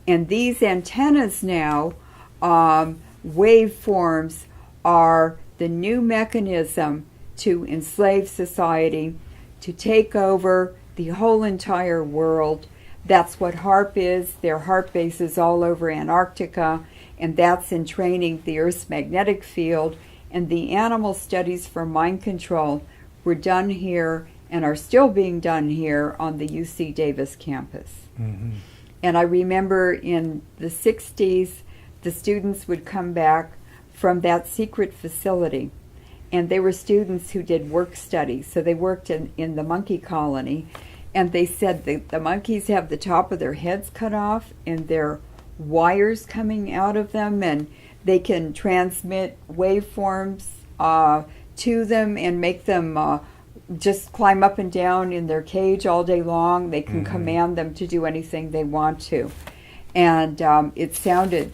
And these antennas now, waveforms, are the new mechanism to enslave society, to take over the whole entire world. That's what HARP is. There are HARP bases all over Antarctica, and that's in training the Earth's magnetic field. And the animal studies for mind control were done here and are still being done here on the UC Davis campus. Mm-hmm. And I remember in the 60s, the students would come back from that secret facility, and they were students who did work studies. So they worked in the monkey colony, and they said the monkeys have the top of their heads cut off and their wires coming out of them, and they can transmit waveforms to them and make them just climb up and down in their cage all day long. They can command them to do anything they want to. And it sounded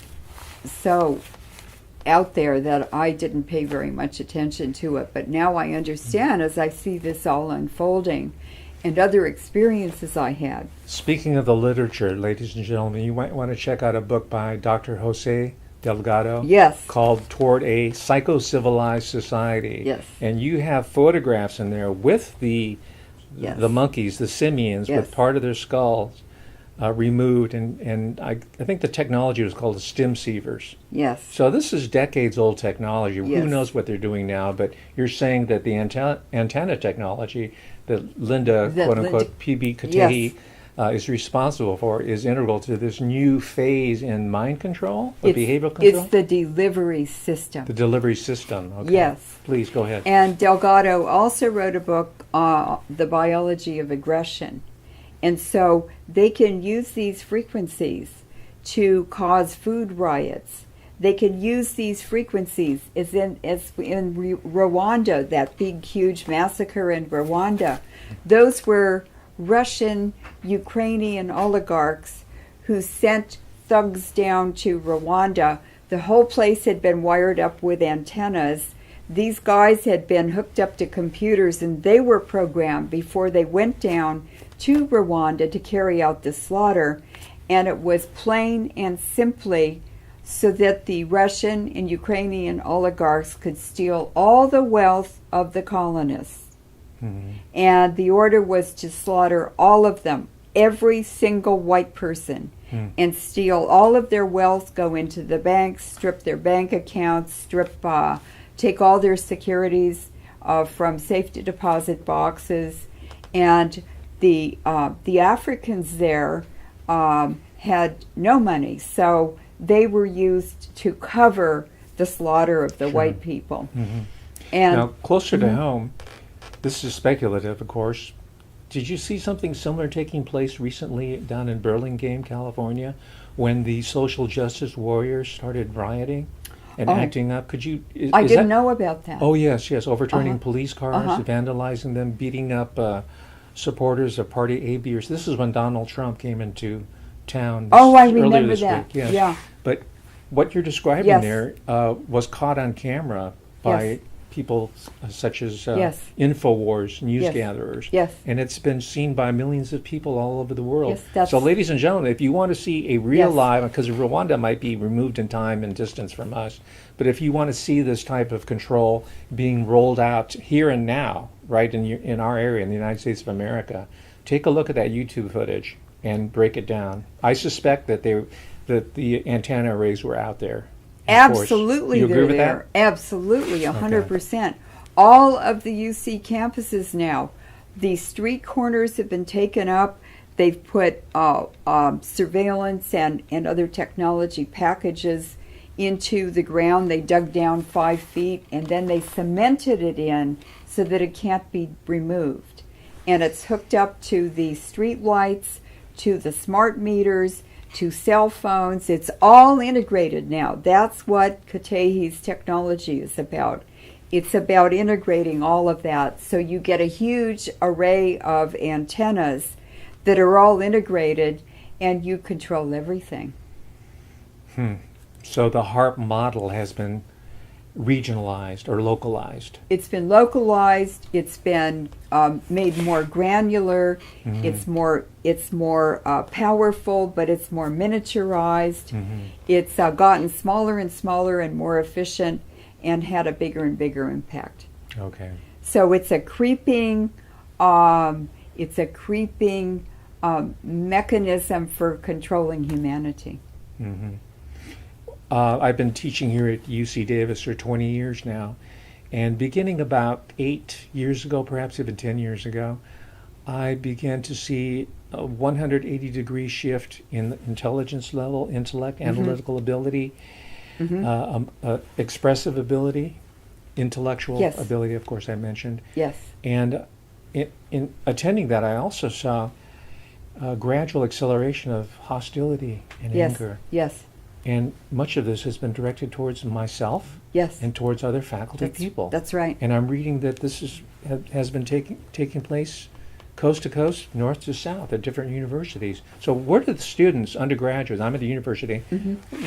so out there that I didn't pay very much attention to it. But now I understand as I see this all unfolding and other experiences I had. Speaking of the literature, ladies and gentlemen, you might want to check out a book by Dr. Jose Delgado. Yes. Called Toward a Psycho-Civilized Society. Yes. And you have photographs in there with the monkeys, the simians, Yes. with part of their skulls removed. And I think the technology was called the stem sievers. Yes. So this is decades-old technology. Yes. Who knows what they're doing now? But you're saying that the antenna technology that Linda, quote-unquote, P.B. Katehi, is responsible for is integral to this new phase in mind control, behavioral control? It's the delivery system. The delivery system. Okay. Yes. Please go ahead. And Delgado also wrote a book, The Biology of Aggression. And so they can use these frequencies to cause food riots. They can use these frequencies as in Rwanda, that big, huge massacre in Rwanda. Those were Russian, Ukrainian oligarchs who sent thugs down to Rwanda. The whole place had been wired up with antennas. These guys had been hooked up to computers, and they were programmed before they went down to Rwanda to carry out the slaughter. And it was plain and simply so that the Russian and Ukrainian oligarchs could steal all the wealth of the colonists. And the order was to slaughter all of them, every single white person, and steal all of their wealth, go into the banks, strip their bank accounts, take all their securities from safety deposit boxes. And the Africans there had no money, so they were used to cover the slaughter of the white people. And now, closer to home, this is speculative, of course. Did you see something similar taking place recently down in Burlingame, California, when the social justice warriors started rioting and acting up? I didn't know about that. Oh, yes, overturning police cars, vandalizing them, beating up supporters of Party A, B, or C. This is when Donald Trump came into town I earlier remember this that. week. Yes. Yeah. But what you're describing there was caught on camera by people such as InfoWars, news gatherers. Yes. And it's been seen by millions of people all over the world. Yes, so, ladies and gentlemen, if you want to see a real live, because Rwanda might be removed in time and distance from us, but if you want to see this type of control being rolled out here and now, right in our area, in the United States of America, take a look at that YouTube footage and break it down. I suspect that the antenna arrays were out there. Absolutely, you agree they're with there. that? Absolutely, 100%. All of the UC campuses now, the street corners have been taken up. They've put surveillance and other technology packages into the ground. They dug down 5 feet, and then they cemented it in so that it can't be removed. And it's hooked up to the street lights, to the smart meters, to cell phones. It's all integrated now. That's what Katehi's technology is about. It's about integrating all of that. So you get a huge array of antennas that are all integrated, and you control everything. So the HARP model has been regionalized or localized. It's been localized. It's been made more granular. It's more powerful, but it's more miniaturized. It's gotten smaller and smaller and more efficient, and had a bigger and bigger impact. Okay. So it's a creeping mechanism for controlling humanity. I've been teaching here at UC Davis for 20 years now, and beginning about 8 years ago, perhaps even 10 years ago, I began to see a 180-degree shift in intelligence level, intellect, analytical ability, expressive ability, intellectual ability, of course, I mentioned. Yes. And in attending that, I also saw a gradual acceleration of hostility and anger. Yes. And much of this has been directed towards myself and towards other faculty people. That's right. And I'm reading that this has been taking place coast to coast, north to south at different universities. So where do the students, undergraduates, I'm at the university,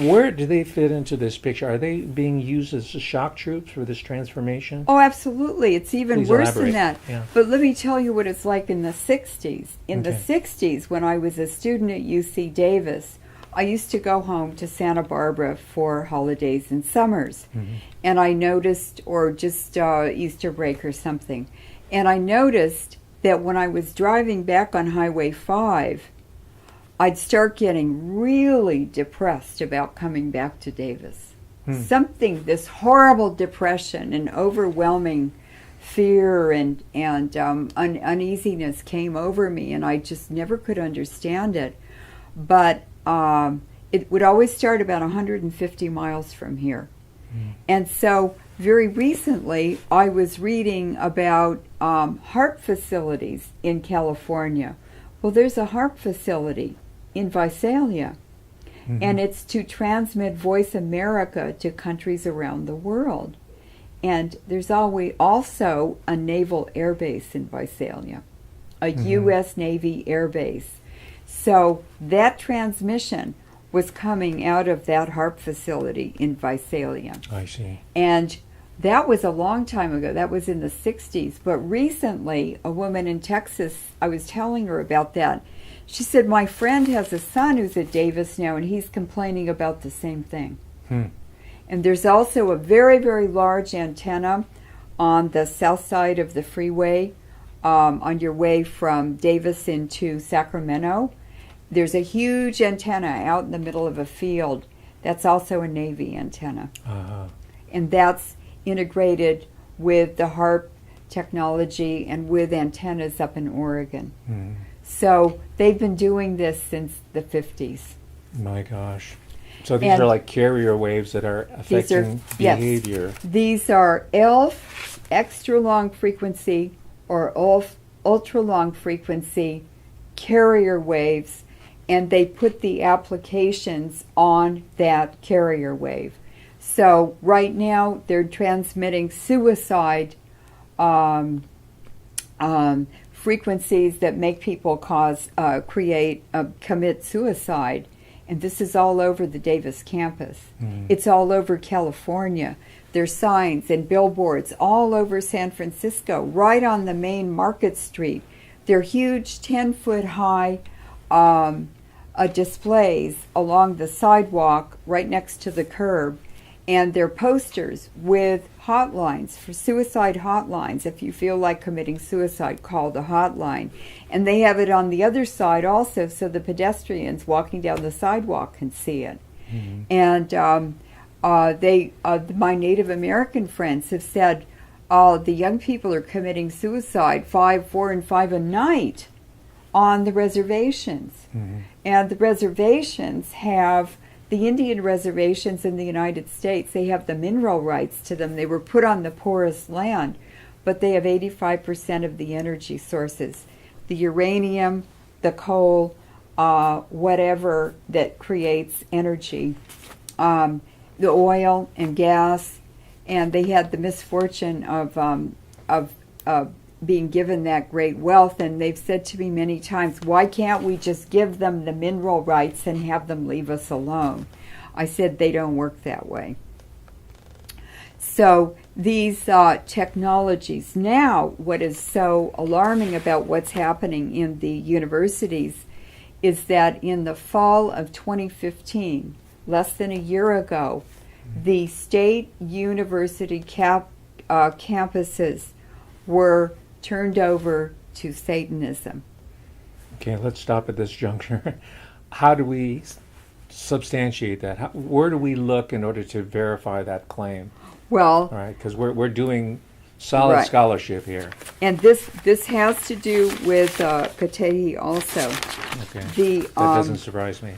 where do they fit into this picture? Are they being used as shock troops for this transformation? Oh, absolutely. It's even Please worse elaborate. than that. Yeah. But let me tell you what it's like in the 60s. In the 60s, when I was a student at UC Davis, I used to go home to Santa Barbara for holidays and summers. And I noticed, or just Easter break or something, and I noticed that when I was driving back on Highway 5, I'd start getting really depressed about coming back to Davis. This horrible depression and overwhelming fear and uneasiness came over me, and I just never could understand it. But it would always start about 150 miles from here. And so very recently, I was reading about HARP facilities in California. Well, there's a HARP facility in Visalia, and it's to transmit Voice America to countries around the world. And there's also a naval air base in Visalia, a U.S. Navy air base. So that transmission was coming out of that HARP facility in Visalia. I see. And that was a long time ago. That was in the 60s. But recently, a woman in Texas, I was telling her about that. She said, my friend has a son who's at Davis now, and he's complaining about the same thing. And there's also a very, very large antenna on the south side of the freeway on your way from Davis into Sacramento, there's a huge antenna out in the middle of a field. That's also a Navy antenna. And that's integrated with the HARP technology and with antennas up in Oregon. So they've been doing this since the 50s. My gosh. So these are like carrier waves that are affecting behavior. Yes, these are ELF, extra long frequency, or ultra long frequency carrier waves, and they put the applications on that carrier wave. So right now they're transmitting suicide frequencies that make people commit suicide. And this is all over the Davis campus. It's all over California. There's signs and billboards all over San Francisco, right on the main Market Street. They're huge 10-foot high displays along the sidewalk right next to the curb. And they're posters with hotlines, for suicide hotlines. If you feel like committing suicide, call the hotline. And they have it on the other side also, so the pedestrians walking down the sidewalk can see it. And my Native American friends have said, the young people are committing suicide 5, 4, and 5 a night on the reservations. And the reservations have, the Indian reservations in the United States, they have the mineral rights to them. They were put on the poorest land, but they have 85% of the energy sources. The uranium, the coal, whatever that creates energy, the oil and gas, and they had the misfortune of being given that great wealth, and they've said to me many times, why can't we just give them the mineral rights and have them leave us alone? I said, they don't work that way. So these technologies, now what is so alarming about what's happening in the universities is that in the fall of 2015, less than a year ago, the state university campuses were turned over to Satanism. Okay, let's stop at this juncture. How do we substantiate that? Where do we look in order to verify that claim? Well, all right, because we're doing solid scholarship here. And this has to do with Katehi also. Okay, that doesn't surprise me.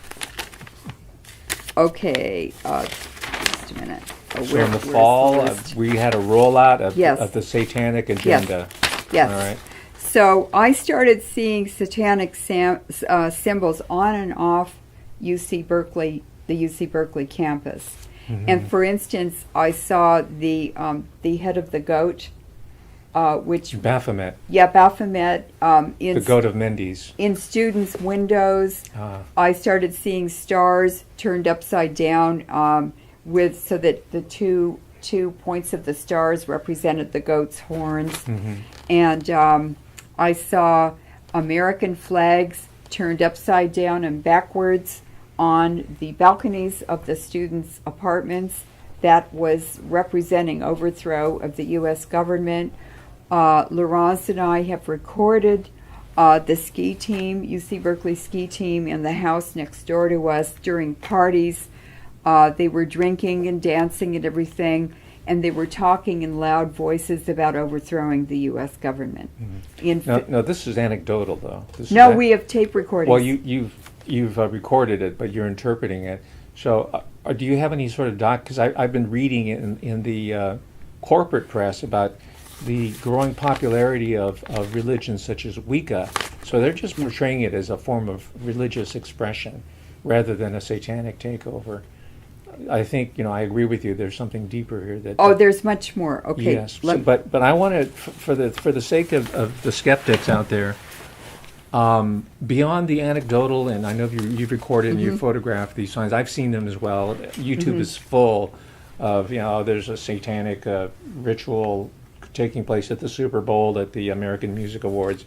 Okay, just a minute. So in the fall, we had a rollout of the satanic agenda. Yes. All right. So I started seeing satanic symbols on and off the UC Berkeley campus. And for instance, I saw the head of the goat, which Baphomet. Yeah, Baphomet. The goat of Mendes. In students' windows, I started seeing stars turned upside down, so that the two points of the stars represented the goat's horns. And I saw American flags turned upside down and backwards on the balconies of the students' apartments. That was representing overthrow of the U.S. government. Leuren and I have recorded the ski team, UC Berkeley ski team, in the house next door to us during parties. They were drinking and dancing and everything, and they were talking in loud voices about overthrowing the U.S. government. No, this is anecdotal, though. We have tape recordings. Well, you've recorded it, but you're interpreting it. So do you have any sort of because I've been reading in the corporate press about the growing popularity of religions such as Wicca. So they're just portraying it as a form of religious expression rather than a satanic takeover. I think, I agree with you. There's something deeper here. There's much more. Okay. Yes, but I want to, for the sake of the skeptics out there, beyond the anecdotal, and I know you've recorded and you've photographed these signs. I've seen them as well. YouTube is full of, there's a satanic ritual taking place at the Super Bowl, at the American Music Awards.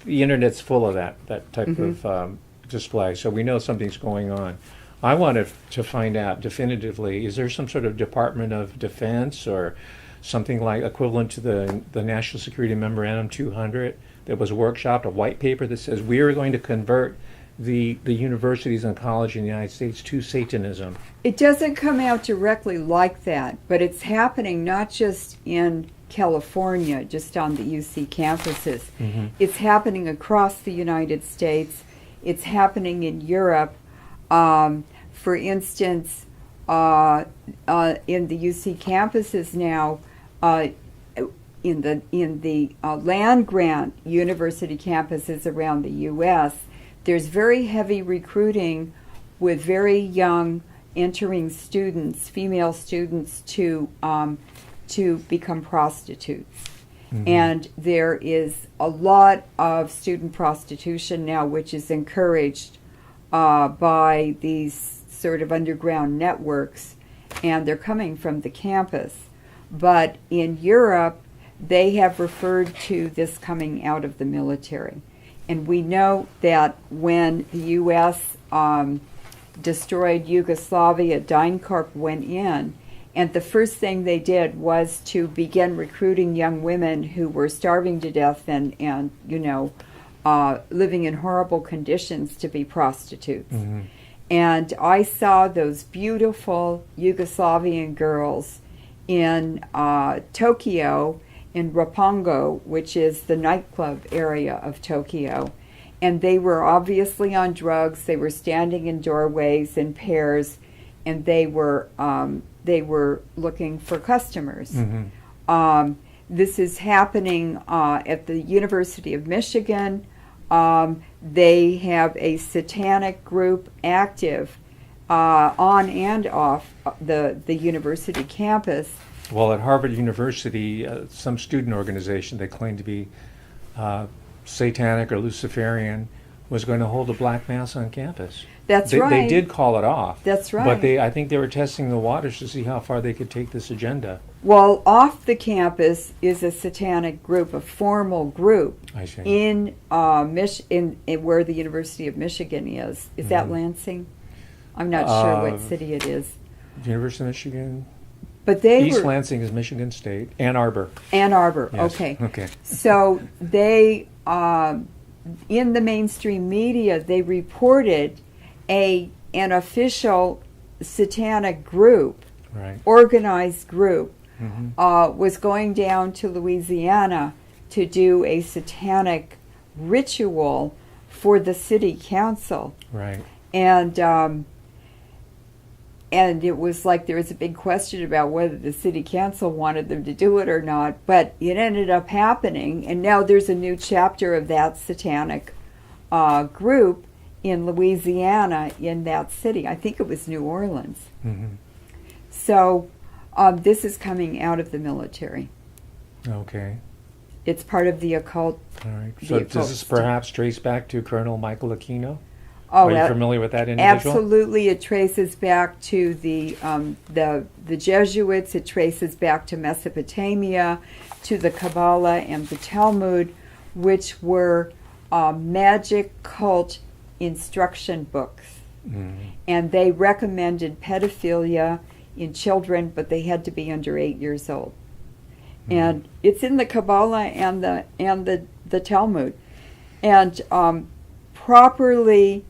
The internet's full of that type of display, so we know something's going on. I wanted to find out definitively, is there some sort of Department of Defense or something like equivalent to the National Security Memorandum 200 that was workshopped, a white paper that says we are going to convert the universities and college in the United States to Satanism. It doesn't come out directly like that, but it's happening not just in California, just on the UC campuses. Mm-hmm. It's happening across the United States. It's happening in Europe. For instance, in the UC campuses now, in the land-grant university campuses around the U.S., there's very heavy recruiting with very young entering students, female students, to become prostitutes. Mm-hmm. And there is a lot of student prostitution now, which is encouraged by these sort of underground networks, and they're coming from the campus. But in Europe, they have referred to this coming out of the military. And we know that when the U.S. Destroyed Yugoslavia, DynCorp went in, and the first thing they did was to begin recruiting young women who were starving to death and living in horrible conditions to be prostitutes. Mm-hmm. And I saw those beautiful Yugoslavian girls in Tokyo, in Roppongi, which is the nightclub area of Tokyo. And they were obviously on drugs. They were standing in doorways in pairs, and they were looking for customers. Mm-hmm. This is happening at the University of Michigan. They have a satanic group active on and off the university campus. Well, at Harvard University, some student organization they claimed to be satanic or Luciferian was going to hold a black mass on campus. That's right. They did call it off. That's right. But I think they were testing the waters to see how far they could take this agenda. Well, off the campus is a satanic group, a formal group. I see. In where the University of Michigan is. Is that Lansing? I'm not sure what city it is. University of Michigan. But East Lansing is Michigan State. Ann Arbor. Ann Arbor. Yes. Okay. Okay. So they, in the mainstream media, they reported an official satanic group, right, organized group, mm-hmm. Was going down to Louisiana to do a satanic ritual for the city council. Right. And it was like there was a big question about whether the city council wanted them to do it or not, but it ended up happening, and now there's a new chapter of that satanic group in Louisiana, in that city. I think it was New Orleans. Mm-hmm. So this is coming out of the military. Okay. It's part of the occult. All right. So does this perhaps trace back to Colonel Michael Aquino? Oh, are you familiar with that individual? Absolutely. It traces back to the Jesuits. It traces back to Mesopotamia, to the Kabbalah and the Talmud, which were magic cult instruction books. Mm-hmm. And they recommended pedophilia in children, but they had to be under 8 years old. Mm-hmm. And it's in the Kabbalah and the Talmud. And properly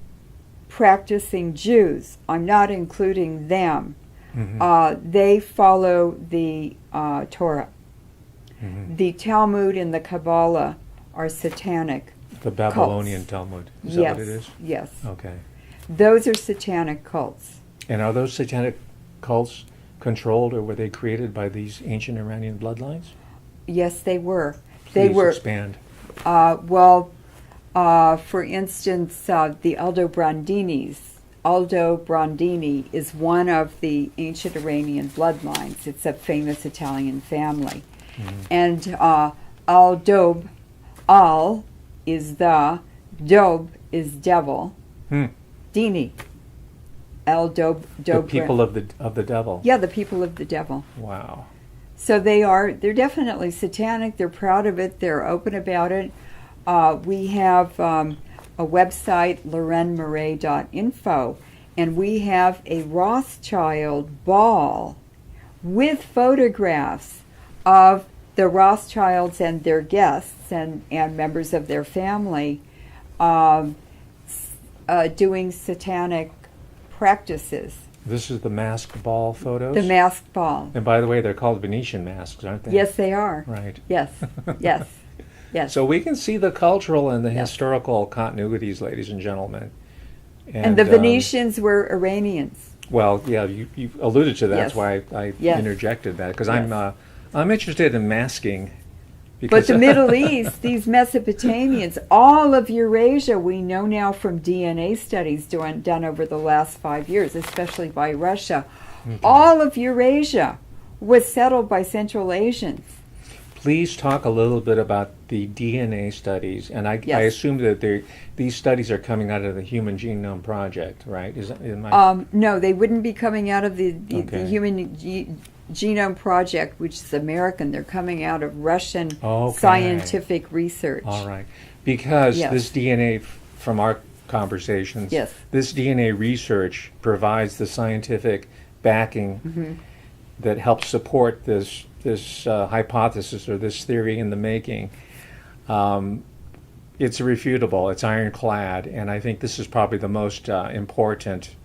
practicing Jews, I'm not including them, mm-hmm. They follow the Torah. Mm-hmm. The Talmud and the Kabbalah are satanic. The Babylonian cults. Talmud. Is Yes, that what it is? yes. Okay. Those are satanic cults. And are those satanic cults controlled, or were they created by these ancient Iranian bloodlines? Yes, they were. Please expand. For instance, the Aldobrandinis. Aldobrandini is one of the ancient Iranian bloodlines. It's a famous Italian family. Mm-hmm. And Aldob, Al is the, Dob is devil, Dini. The people of the devil. Yeah, the people of the devil. Wow. So they're definitely satanic. They're proud of it. They're open about it. We have a website, LeurenMoret.info, and we have a Rothschild ball with photographs of the Rothschilds and their guests and members of their family doing satanic practices. This is the masked ball photos? The masked ball. And by the way, they're called Venetian masks, aren't they? Yes, they are. Right. Yes, yes, yes. So we can see the cultural and the Yes. historical continuities, ladies and gentlemen. And the Venetians were Iranians. Well, yeah, you alluded to that. Yes. That's why I Yes. interjected that, because Yes. I'm interested in masking. But the Middle East, these Mesopotamians, all of Eurasia, we know now from DNA studies done over the last 5 years, especially by Russia, all of Eurasia was settled by Central Asians. Please talk a little bit about the DNA studies, and I Yes. assume that these studies are coming out of the Human Genome Project, right? Am I- No, they wouldn't be coming out of the Okay. Human Genome Project, which is American. They're coming out of Russian Okay. scientific research. All right, because Yes. this DNA, from our conversations, Yes. this DNA research provides the scientific backing Mm-hmm. that helps support this hypothesis or this theory in the making. It's irrefutable. It's ironclad, and I think this is probably the most important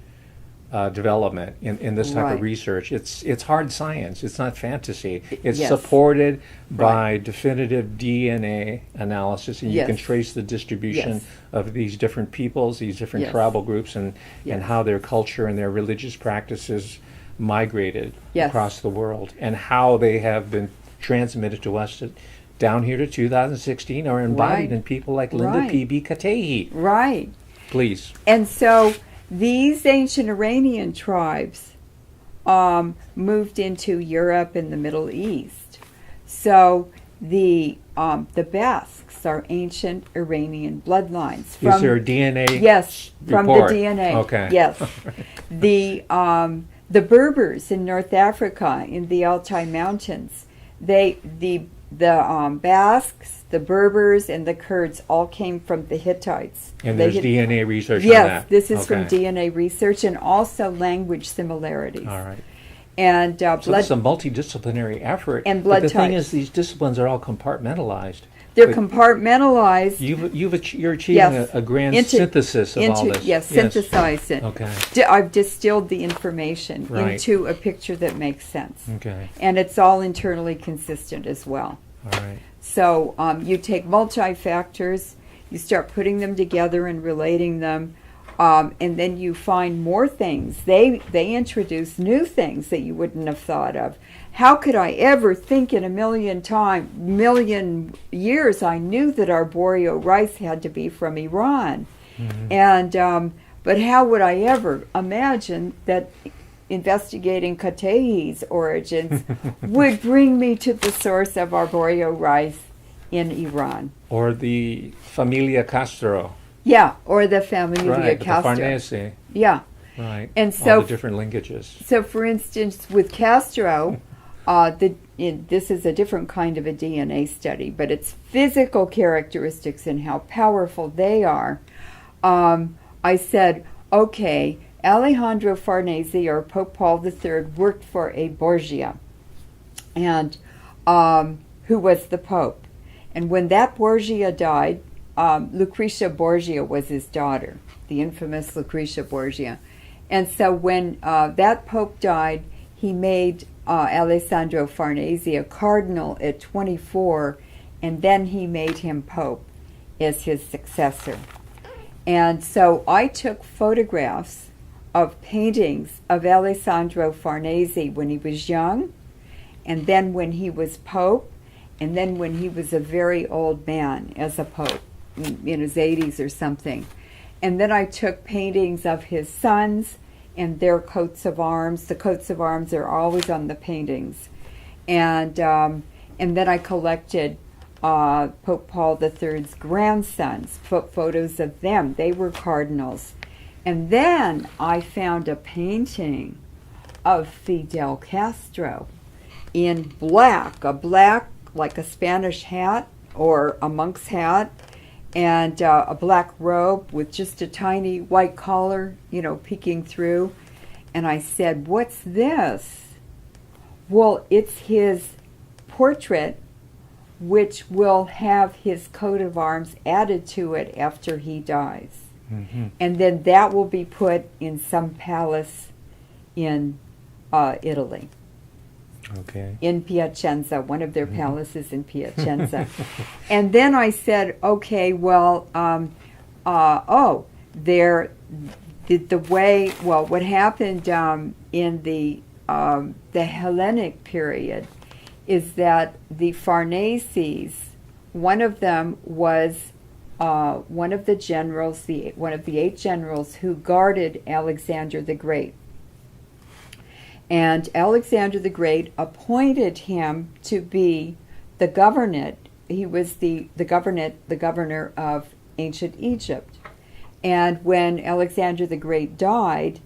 development in this type Right. of research. It's hard science. It's not fantasy. It's Yes. supported by Right. definitive DNA analysis, and you can Yes. trace the distribution Yes. of these different peoples, these different Yes. tribal groups, and Yes. how their culture and their religious practices migrated Yes. across the world, and how they have been transmitted to us down here to 2016 are embodied Right. in people like Linda Right. P.B. Katehi. Right. Please. And so these ancient Iranian tribes moved into Europe and the Middle East. So the Basques are ancient Iranian bloodlines. Is there a DNA Yes, from the report? DNA. Okay. Yes. The Berbers in North Africa in the Altai Mountains, the Basques, the Berbers, and the Kurds all came from the Hittites. And They there's hit- DNA research on Yes, that? this is from Okay. DNA research and also language similarities. All right. And So blood. this is a multidisciplinary effort. And blood But the thing types. is, these disciplines are all compartmentalized. They're but compartmentalized. You're achieving Yes. a grand Into- synthesis of all this. Yes, synthesize it. Okay. I've distilled the information Right. into a picture that makes sense. Okay. And it's all internally consistent as well. All right. So you take multi-factors, you start putting them together and relating them, and then you find more things. They introduce new things that you wouldn't have thought of. How could I ever think in a million years I knew that arboreal rice had to be from Iran? Mm-hmm. And but how would I ever imagine that investigating Katehi's origins would bring me to the source of arboreal rice in Iran? Or the Familia Castro. Yeah, or the Familia Right. The Castro. Farnese. Yeah. Right. And all so the different linkages. So, for instance, with Castro, this is a different kind of a DNA study, but it's physical characteristics and how powerful they are. I said, okay, Alejandro Farnese, or Pope Paul III, worked for a Borgia, and who was the Pope. And when that Borgia died, Lucretia Borgia was his daughter, the infamous Lucretia Borgia. And so when that Pope died, he made Alessandro Farnese a cardinal at 24, and then he made him Pope as his successor. And so I took photographs of paintings of Alessandro Farnese when he was young, and then when he was Pope, and then when he was a very old man as a Pope, in his 80s or something. And then I took paintings of his sons and their coats of arms. The coats of arms are always on the paintings. And then I collected Pope Paul III's grandsons, photos of them. They were cardinals. And then I found a painting of Fidel Castro in black, like a Spanish hat or a monk's hat, and a black robe with just a tiny white collar, peeking through. And I said, "What's this?" Well, it's his portrait, which will have his coat of arms added to it after he dies. Mm-hmm. And then that will be put in some palace in Italy, Okay. in Piacenza, one of their palaces in Piacenza. And then I said, okay, well, what happened in the Hellenic period is that the Farnaces, one of them was one of the generals, one of the 8 generals who guarded Alexander the Great. And Alexander the Great appointed him to be the governor. He was the governor of ancient Egypt. And when Alexander the Great died,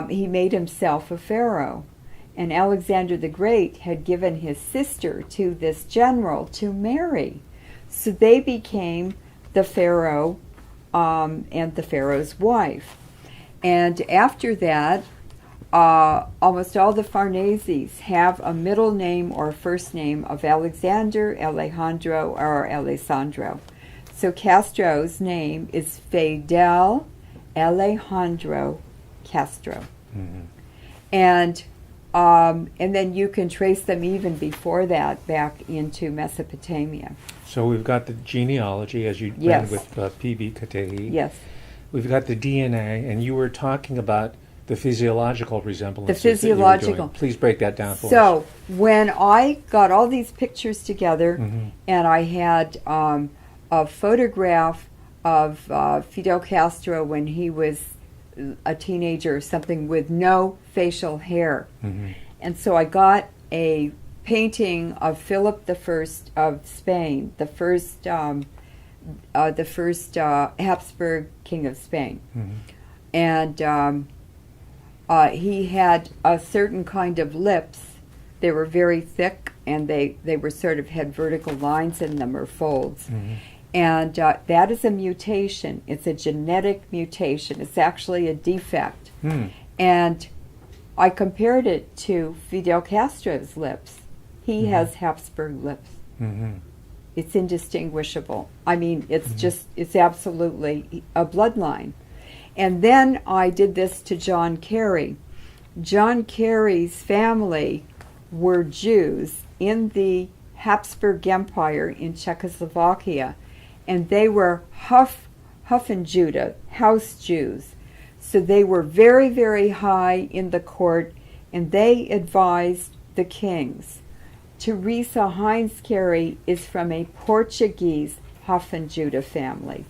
he made himself a pharaoh. And Alexander the Great had given his sister to this general to marry. So they became the pharaoh and the pharaoh's wife. And after that, almost all the Farnaces have a middle name or first name of Alexander, Alejandro, or Alessandro. So Castro's name is Fidel Alejandro Castro. Mm-hmm. And then you can trace them even before that back into Mesopotamia. So we've got the genealogy, as you Yes. did with P.B. Katehi. Yes. We've got the DNA, and you were talking about the physiological resemblances. The that you were physiological. doing. Please break that down for us. So when I got all these pictures together, Mhm. and I had a photograph of Fidel Castro when he was a teenager or something with no facial hair. Mhm. And so I got a painting of Philip I of Spain, the first Habsburg king of Spain. Mhm. And he had a certain kind of lips. They were very thick, and they were sort of had vertical lines in them or folds. Mhm. And that is a mutation. It's a genetic mutation. It's actually a defect. Hmm. And I compared it to Fidel Castro's lips. He has Habsburg lips. Mhm. It's indistinguishable. I mean, it's absolutely a bloodline. And then I did this to John Kerry. John Kerry's family were Jews in the Habsburg Empire in Czechoslovakia, and they were Hohenjuda, house Jews. So they were very, very high in the court, and they advised the kings. Teresa Heinz Kerry is from a Portuguese Hohenjuda family,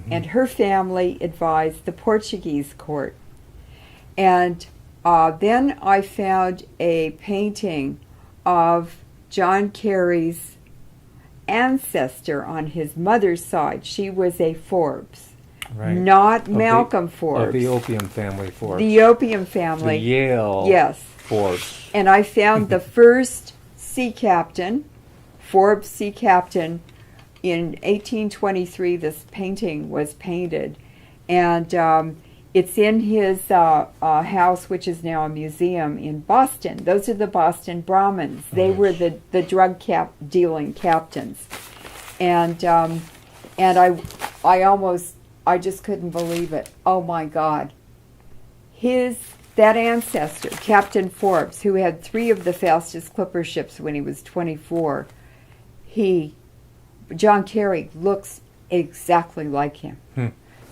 and her family advised the Portuguese court. And then I found a painting of John Kerry's ancestor on his mother's side. She was a Forbes, Right. not Of Malcolm Forbes. Of the Opium family Forbes. The Opium family. The Yale Yes. Forbes. And I found the first sea captain, Forbes sea captain, in 1823. This painting was painted, and it's in his house, which is now a museum in Boston. Those are the Boston Brahmins. They were the drug dealing captains, and I just couldn't believe it. Oh my God! That ancestor, Captain Forbes, who had 3 of the fastest clipper ships when he was 24, John Kerry looks exactly like him.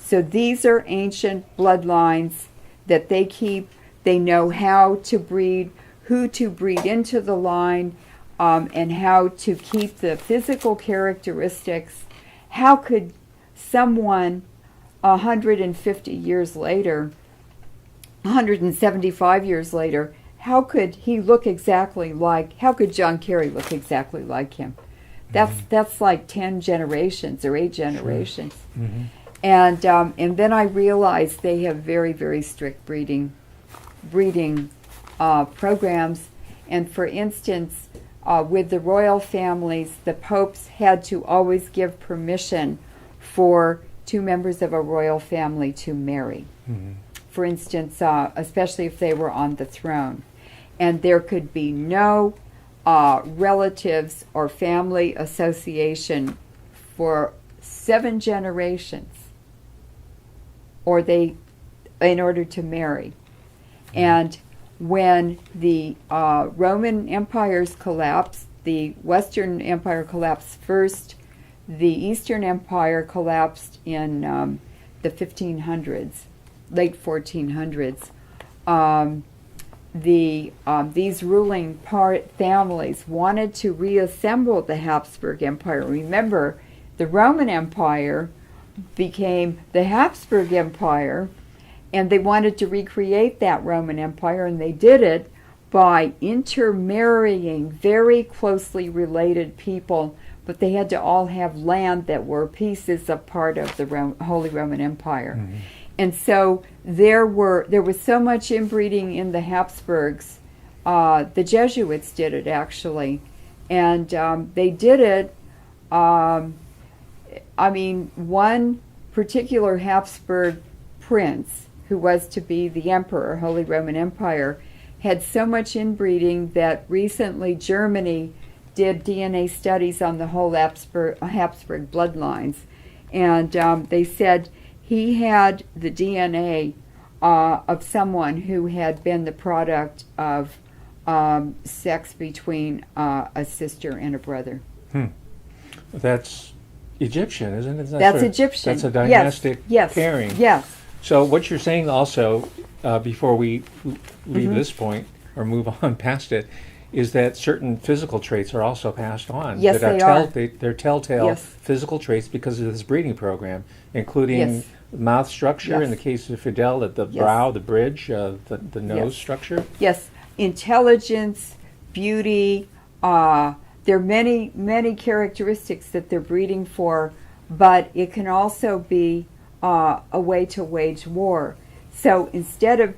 So these are ancient bloodlines that they keep. They know how to breed, who to breed into the line, and how to keep the physical characteristics. How could someone 150 years later, 175 years later, how could John Kerry look exactly like him? That's like 10 generations or 8 generations. Sure. Mm-hmm. And then I realized they have very, very strict breeding programs. And for instance, with the royal families, the popes had to always give permission for 2 members of a royal family to marry. Mm-hmm. For instance, especially if they were on the throne. And there could be no relatives or family association for 7 generations, or they, in order to marry. And when the Roman empires collapsed, the Western Empire collapsed first, the Eastern Empire collapsed in the 1500s, late 1400s. These ruling families wanted to reassemble the Habsburg Empire. Remember, the Roman Empire became the Habsburg Empire, and they wanted to recreate that Roman Empire, and they did it by intermarrying very closely related people, but they had to all have land that were pieces of part of the Holy Roman Empire. Mm-hmm. And so there was so much inbreeding in the Habsburgs. The Jesuits did it, actually. And they did it, one particular Habsburg prince, who was to be the emperor, Holy Roman Empire, had so much inbreeding that recently Germany did DNA studies on the whole Habsburg bloodlines. And they said he had the DNA of someone who had been the product of sex between a sister and a brother. That's Egyptian, isn't it? That's Egyptian. That's a dynastic yes. pairing. Yes. So what you're saying also, before we leave this point or move on past it, is that certain physical traits are also passed on. Yes, that they are. They're telltale physical traits because of this breeding program, including mouth structure, in the case of Fidel, at the brow, the bridge, the nose structure. Yes, intelligence, beauty. There are many, many characteristics that they're breeding for, but it can also be a way to wage war. So instead of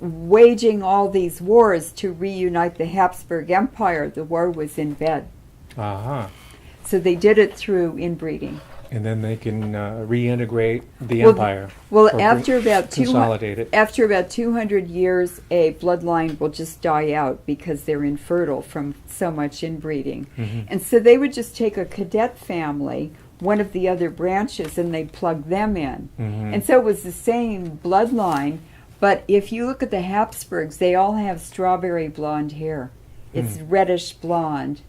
waging all these wars to reunite the Habsburg Empire, the war was in bed. So they did it through inbreeding. And then they can reintegrate the empire. Well, after about consolidate it. After about 200 years, a bloodline will just die out because they're infertile from so much inbreeding. Mm-hmm. And so they would just take a cadet family, one of the other branches, and they'd plug them in. Mm-hmm. And so it was the same bloodline, but if you look at the Habsburgs, they all have strawberry blonde hair. It's reddish blonde.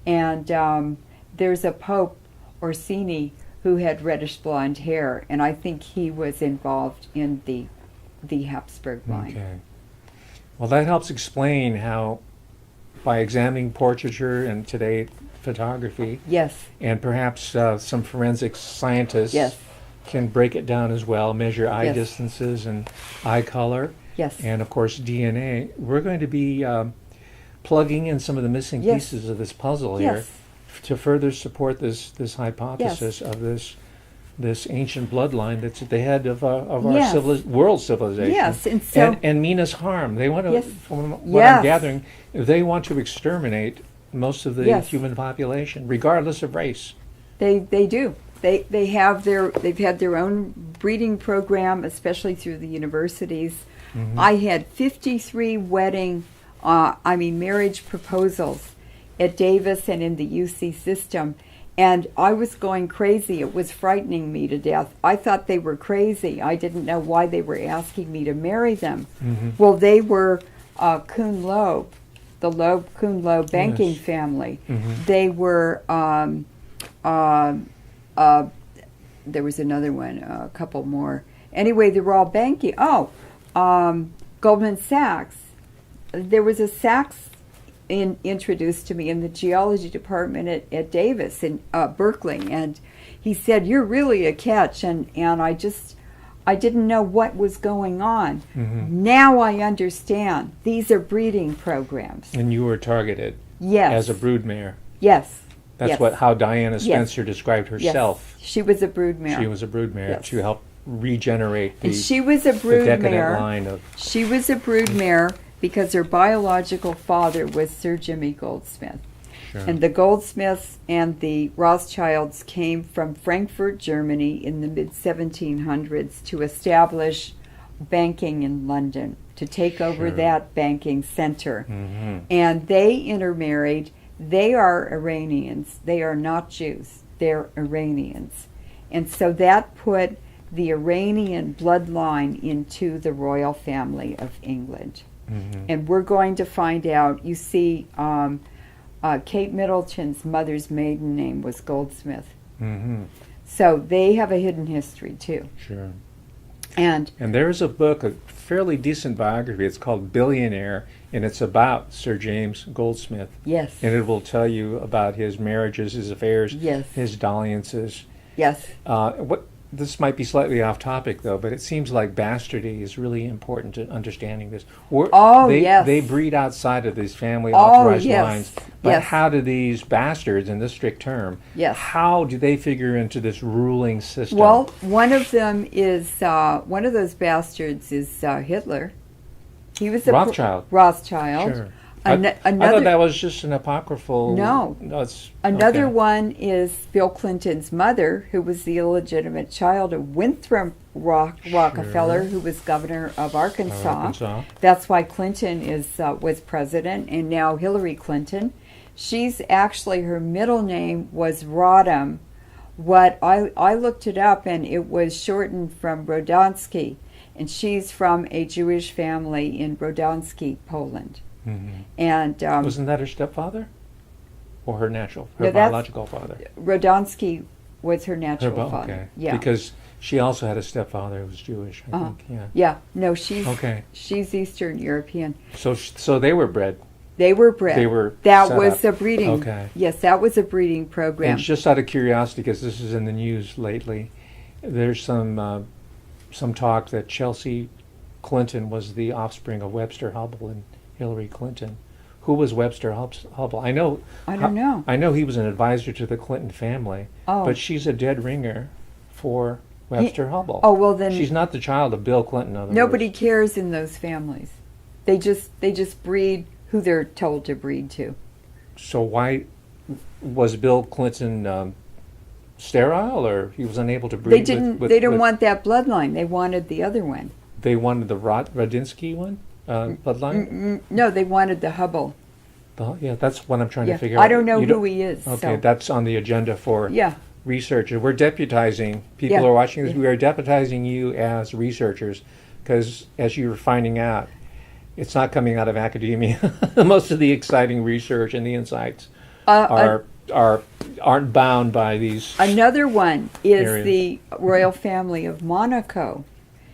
And there's a Pope, Orsini, who had reddish blonde hair, and I think he was involved in the Habsburg line. Okay. Well, that helps explain how, by examining portraiture and today photography, and perhaps some forensic scientists can break it down as well, measure eye distances and eye color, and of course DNA. We're going to be plugging in some of the missing pieces of this puzzle here to further support this hypothesis of this ancient bloodline that's at the head of our world civilization. Yes, and so and mean us harm. They want to, from what I'm gathering, they want to exterminate most of the human population, regardless of race. They do. They've had their own breeding program, especially through the universities. Mm-hmm. I had 53 marriage proposals at Davis and in the UC system, and I was going crazy. It was frightening me to death. I thought they were crazy. I didn't know why they were asking me to marry them. Mm-hmm. Well, they were Kuhn Loeb, the Kuhn Loeb banking family. Mm-hmm. They were there was another one, a couple more. Anyway, they were all banking. Goldman Sachs. There was a Sachs introduced to me in the geology department at Davis in Berkeley, and he said, "You're really a catch," and I didn't know what was going on. Mm-hmm. Now I understand. These are breeding programs. And you were targeted as a broodmare. Yes. That's how Diana Spencer described herself. Yes. She was a broodmare. She was a broodmare to help regenerate the, she was a broodmare. The decadent line of... She was a broodmare because her biological father was Sir Jimmy Goldsmith. Sure. And the Goldsmiths and the Rothschilds came from Frankfurt, Germany in the mid-1700s to establish banking in London, to take over Sure. that banking center. Mm-hmm. And they intermarried. They are Iranians. They are not Jews. They're Iranians. And so that put the Iranian bloodline into the royal family of England. Mm-hmm. And we're going to find out. You see, Kate Middleton's mother's maiden name was Goldsmith. Mm-hmm. So they have a hidden history too. Sure. And there is a book, a fairly decent biography. It's called Billionaire, and it's about Sir James Goldsmith. yes, And it will tell you about his marriages, his affairs, Yes. his dalliances. yes, This might be slightly off topic, though, but it seems like bastardy is really important to understanding this. Yes. They breed outside of these family Oh, authorized yes. lines. But Yes. how do these bastards, in this strict term, Yes. how do they figure into this ruling system? Well, one of them is one of those bastards is Hitler. He was a Rothschild. Rothschild. Sure. I Another thought that was just an apocryphal. No. It's Another okay. one is Bill Clinton's mother, who was the illegitimate child of Winthrop Rockefeller, who was governor of Arkansas. Arkansas. That's why Clinton was president, and now Hillary Clinton. She's actually, her middle name was Rodham. What I looked it up, and it was shortened from Rodonsky, and she's from a Jewish family in Rodonsky, Poland. Mm-hmm. And Wasn't that her stepfather? Or her natural, No, her that's- biological father? Rodonsky was her natural father. Okay. Yeah. Because she also had a stepfather who was Jewish, I think. Yeah. Yeah. No, she's Okay. Eastern European. So they were bred. They were bred. They were That set was up. a breeding. Okay. Yes, that was a breeding program. And just out of curiosity, because this is in the news lately, there's some talk that Chelsea Clinton was the offspring of Webster Hubbell and Hillary Clinton. Who was Webster Hubbell? I know. I don't know. I know he was an advisor to the Clinton family, Oh. but she's a dead ringer for Webster Hubbell. Oh, well then She's not the child of Bill Clinton. In other nobody words. cares in those families. They just breed who they're told to breed to. So why was Bill Clinton sterile, or he was unable to breed? They didn't. They didn't want that bloodline. They wanted the other one. They wanted the Rodinsky one bloodline. No, they wanted the Hubble. Yeah, that's what I'm trying Yeah. to figure out. I don't know You who he is. Okay, so. that's on the agenda for Yeah. researchers. We're deputizing people Yeah. who are watching this. Yeah. We are deputizing you as researchers because, as you're finding out, it's not coming out of academia. Most of the exciting research and the insights aren't bound by these. Another one is areas. the royal family of Monaco.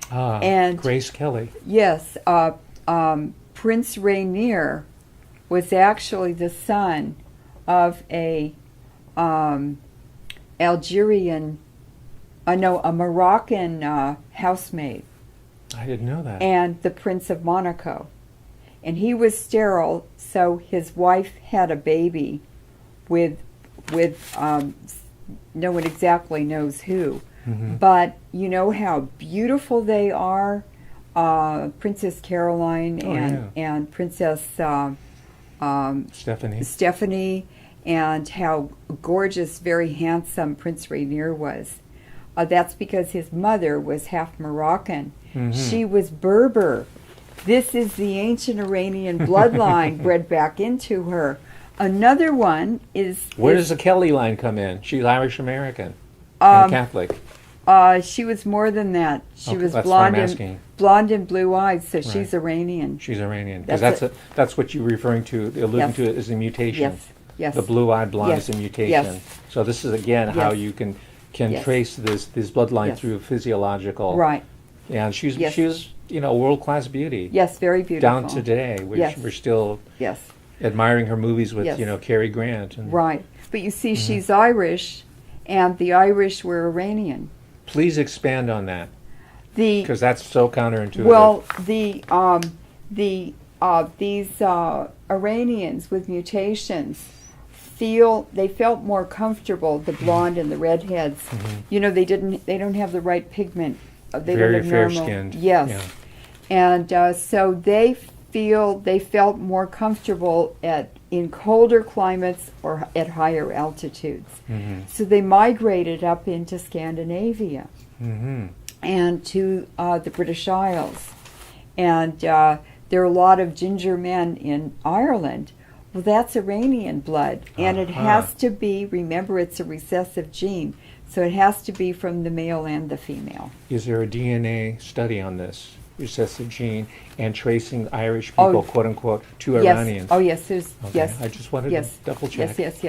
and- Grace Kelly. Yes, Prince Rainier was actually the son of a Moroccan housemaid, I didn't know that. and the Prince of Monaco. And he was sterile, so his wife had a baby with no one exactly knows who. Mm-hmm. But you know how beautiful they are, Princess Caroline and Princess Stephanie. and how gorgeous, very handsome Prince Rainier was. That's because his mother was half Moroccan. Mm-hmm. She was Berber. This is the ancient Iranian bloodline bred back into her. Another one is... Where does the Kelly line come in? She's Irish American Um, and Catholic. She was more than that. She Okay, was that's what I'm blonde asking. and blue eyes, so she's Iranian. She's Iranian. Because That's that's what you're referring to, alluding Yes. to it as a mutation. Yes. The blue-eyed blonde Yes. is a mutation. Yes. So this is again how Yes. you can Yes. trace this bloodline Yes. through physiological. Right. And she's Yes. world-class beauty. Yes, very beautiful. Down to today, which Yes. we're still Yes. admiring her movies with Yes. Cary Grant. And Right. But you see, Mm-hmm. she's Irish, and the Irish were Iranian. Please expand on that, The because that's so counterintuitive. Well, these Iranians with mutations felt more comfortable. The blonde and the redheads, they don't have the right pigment. They Very don't have normal. fair-skinned. Yes, Yeah. and so they felt more comfortable in colder climates or at higher altitudes. Mm-hmm. So they migrated up into Scandinavia Mm-hmm. and to the British Isles. And there are a lot of ginger men in Ireland. Well, that's Iranian blood, and it has to be, remember, it's a recessive gene, so it has to be from the male and the female. Is there a DNA study on this recessive gene and tracing Irish people, quote unquote, to Iranians? Oh, yes, there's, Okay. yes. I just wanted to double check. Yes.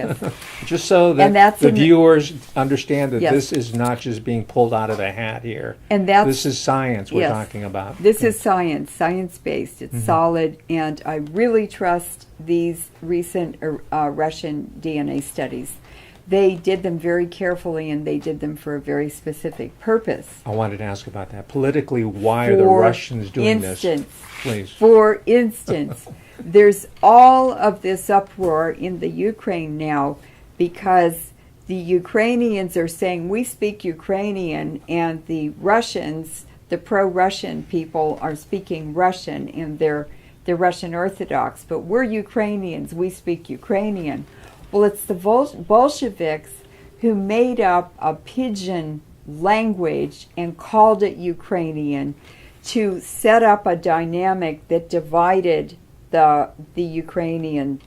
Just so And that that's the in the- viewers understand that Yes. this is not just being pulled out of the hat here. And that's, This is science we're yes. talking about. This is science-based. It's solid, and I really trust these recent Russian DNA studies. They did them very carefully, and they did them for a very specific purpose. I wanted to ask about that. Politically, why are the Russians doing this? Please. For instance, there's all of this uproar in the Ukraine now because the Ukrainians are saying we speak Ukrainian, and the Russians, the pro-Russian people, are speaking Russian, and they're Russian Orthodox. But we're Ukrainians, we speak Ukrainian. Well, it's the Bolsheviks who made up a pidgin language and called it Ukrainian to set up a dynamic that divided the Ukrainian.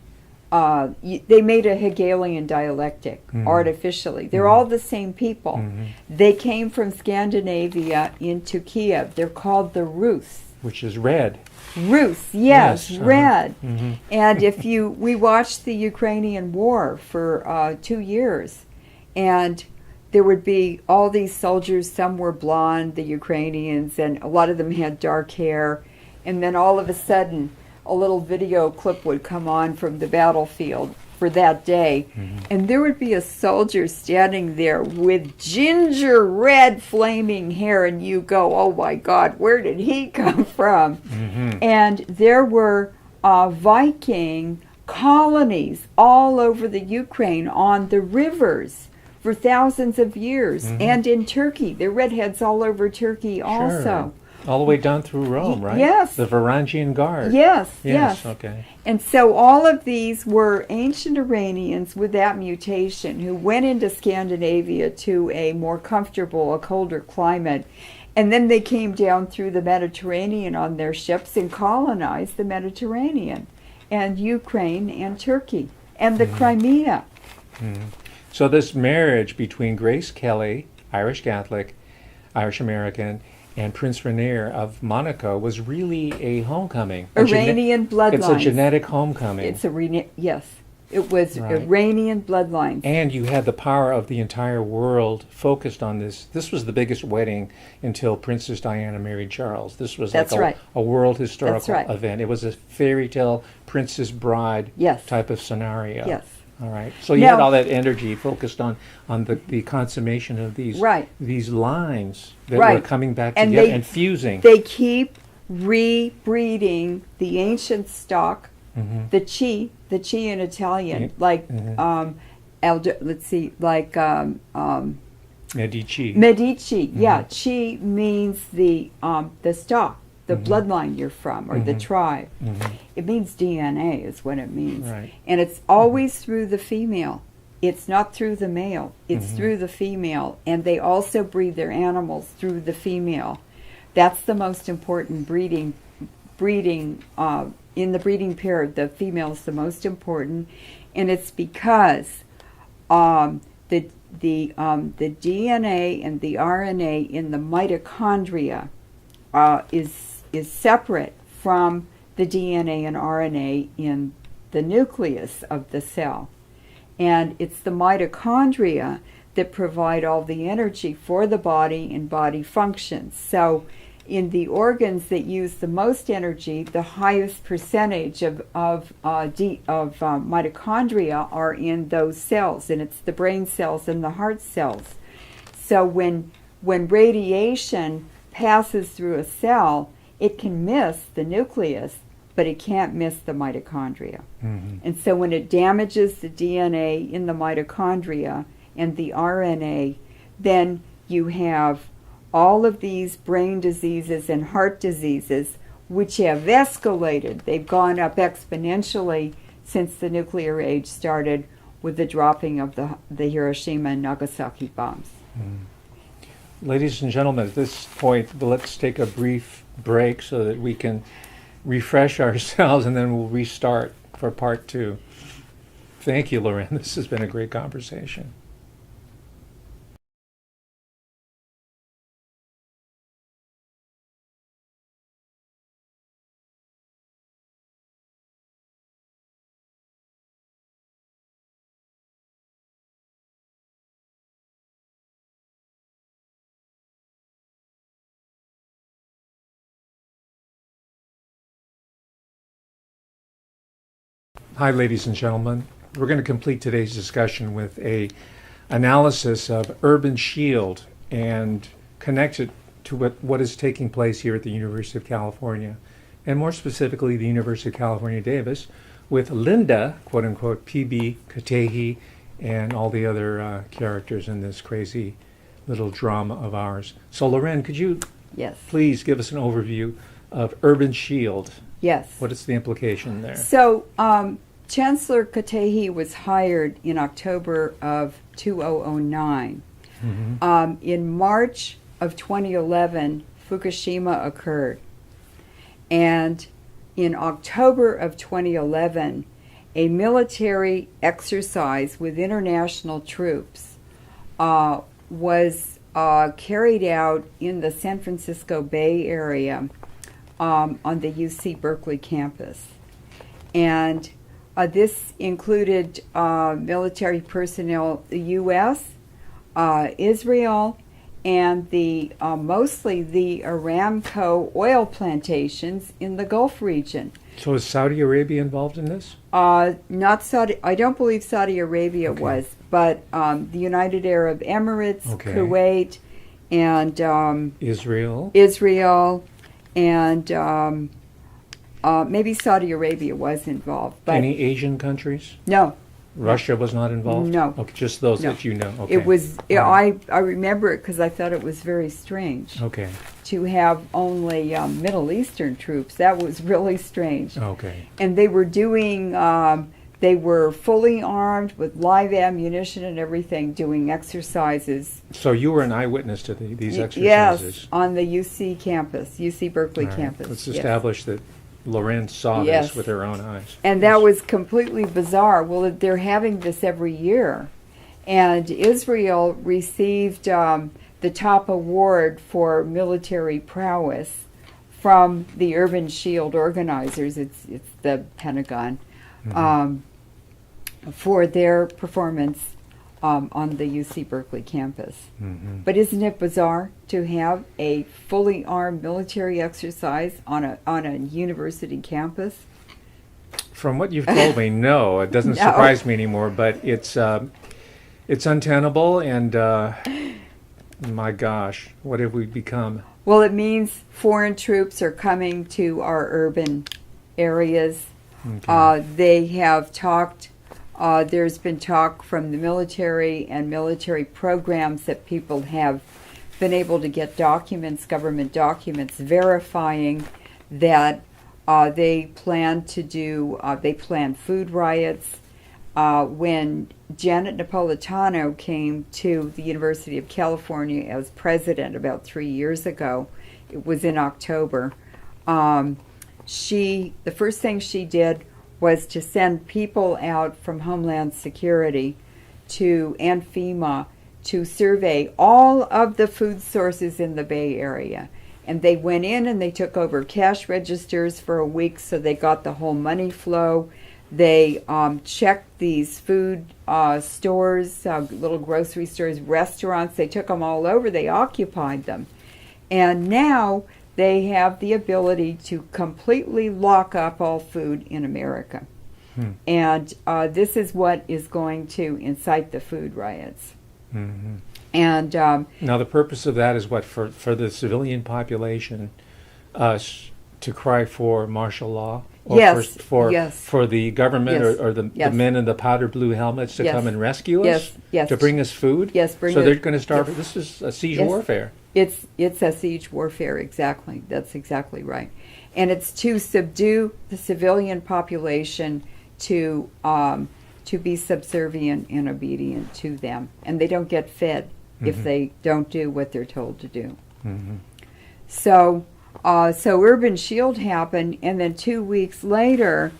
They made a Hegelian dialectic artificially. They're all the same people. They came from Scandinavia into Kiev. They're called the Rus. Which is red. Rus, yes, red. Mm-hmm. And we watched the Ukrainian war for 2 years, and there would be all these soldiers. Some were blonde, the Ukrainians, and a lot of them had dark hair. And then all of a sudden, a little video clip would come on from the battlefield for that day, and there would be a soldier standing there with ginger red flaming hair, and you go, oh my God, where did he come from? And there were Viking colonies all over the Ukraine on the rivers for thousands of years, and in Turkey. There are redheads all over Turkey also. Sure. All the way down through Rome, right? Yes. The Varangian Guard. Yes. Okay. And so all of these were ancient Iranians with that mutation who went into Scandinavia to a more comfortable, a colder climate. And then they came down through the Mediterranean on their ships and colonized the Mediterranean and Ukraine and Turkey and the Crimea. So this marriage between Grace Kelly, Irish Catholic, Irish American, and Prince Rainier of Monaco was really a homecoming. Iranian bloodlines. It's a genetic homecoming. Yes. It was Right. Iranian bloodlines. And you had the power of the entire world focused on this. This was the biggest wedding until Princess Diana married Charles. This was like That's right. a world historical right. event. It was a fairy tale Princess Bride type of scenario. Yes. All right. So you had all that energy focused on the consummation of these lines that were coming back together and fusing. They keep rebreeding the ancient stock, the chi in Italian, like let's see, like Medici. Medici. Yeah, chi means the stock, the bloodline you're from, or the tribe. It means DNA is what it means. Right. And it's always through the female. It's not through the male. It's through the female. And they also breed their animals through the female. That's the most important breeding in the breeding pair. The female is the most important, and it's because the DNA and the RNA in the mitochondria is separate from the DNA and RNA in the nucleus of the cell. And it's the mitochondria that provide all the energy for the body and body functions. So in the organs that use the most energy, the highest percentage of mitochondria are in those cells, and it's the brain cells and the heart cells. So when radiation passes through a cell, it can miss the nucleus, but it can't miss the mitochondria. And so when it damages the DNA in the mitochondria and the RNA, then you have all of these brain diseases and heart diseases, which have escalated. They've gone up exponentially since the nuclear age started with the dropping of the Hiroshima and Nagasaki bombs. Ladies and gentlemen, at this point, let's take a brief break so that we can refresh ourselves, and then we'll restart for part 2. Thank you, Leuren. This has been a great conversation. Hi, ladies and gentlemen. We're going to complete today's discussion with a analysis of urban shield and connect it to what is taking place here at the University of California, and more specifically the University of California, Davis, with Linda, quote unquote, PB Katehi, and all the other characters in this crazy little drama of ours. So, Leuren, could you Yes. please give us an overview of urban shield? Yes. What is the implication there? So, Chancellor Katehi was hired in October of 2009. In March of 2011, Fukushima occurred. And in October of 2011, a military exercise with international troops was carried out in the San Francisco Bay Area on the UC Berkeley campus. And this included military personnel, the U.S., Israel, and the mostly the Aramco oil plantations in the Gulf region. So is Saudi Arabia involved in this? Not Saudi. I don't believe Saudi Arabia Okay. was, but the United Arab Emirates, Okay. Kuwait, and Israel? and maybe Saudi Arabia was involved. But Any Asian countries? no, Russia was not involved? No. Okay, just those No. that you know. Okay. it was. All right. I remember it because I thought it was very strange Okay. to have only Middle Eastern troops. That was really strange. Okay. And they were doing. They were fully armed with live ammunition and everything, doing exercises. So you were an eyewitness to these exercises? Yes, on the UC campus, UC Berkeley All right. campus. Let's yes. establish that Leuren saw Yes. this with her own eyes. And that was completely bizarre. Well, they're having this every year. And Israel received the top award for military prowess from the Urban Shield organizers. It's the Pentagon. For their performance on the UC Berkeley campus. But isn't it bizarre to have a fully armed military exercise on a university campus? From what you've told me, no, it doesn't No. surprise me anymore, but it's untenable, and my gosh, what have we become? Well, it means foreign troops are coming to our urban areas. Okay. They have talked. There's been talk from the military and military programs that people have been able to get documents, government documents, verifying that they plan to do, they plan food riots. When Janet Napolitano came to the University of California as president about 3 years ago, it was in October, the first thing she did was to send people out from Homeland Security and FEMA to survey all of the food sources in the Bay Area. And they went in and they took over cash registers for a week, so they got the whole money flow. They checked these food stores, little grocery stores, restaurants. They took them all over. They occupied them. And now they have the ability to completely lock up all food in America. And this is what is going to incite the food riots. And Now, the purpose of that is what? For the civilian population to cry for martial law? Or Yes, for yes. for the government Yes, or the yes. men in the powder blue helmets to Yes. come and rescue us? Yes, yes. To bring us food? Yes, bring So us- they're going to start. yes. This is a siege Yes. warfare. it's a siege warfare, exactly. That's exactly right. And it's to subdue the civilian population to be subservient and obedient to them. And they don't get fed if they don't do what they're told to do. So So Urban Shield happened, and then 2 weeks later,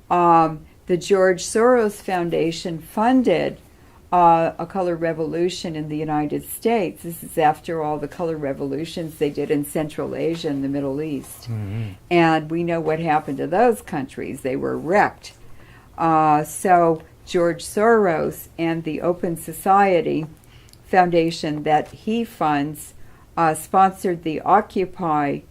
the George Soros Foundation funded a color revolution in the United States. This is after all the color revolutions they did in Central Asia and the Middle East. Mm-hmm. And we know what happened to those countries. They were wrecked. So George Soros and the Open Society Foundation that he funds sponsored the Occupy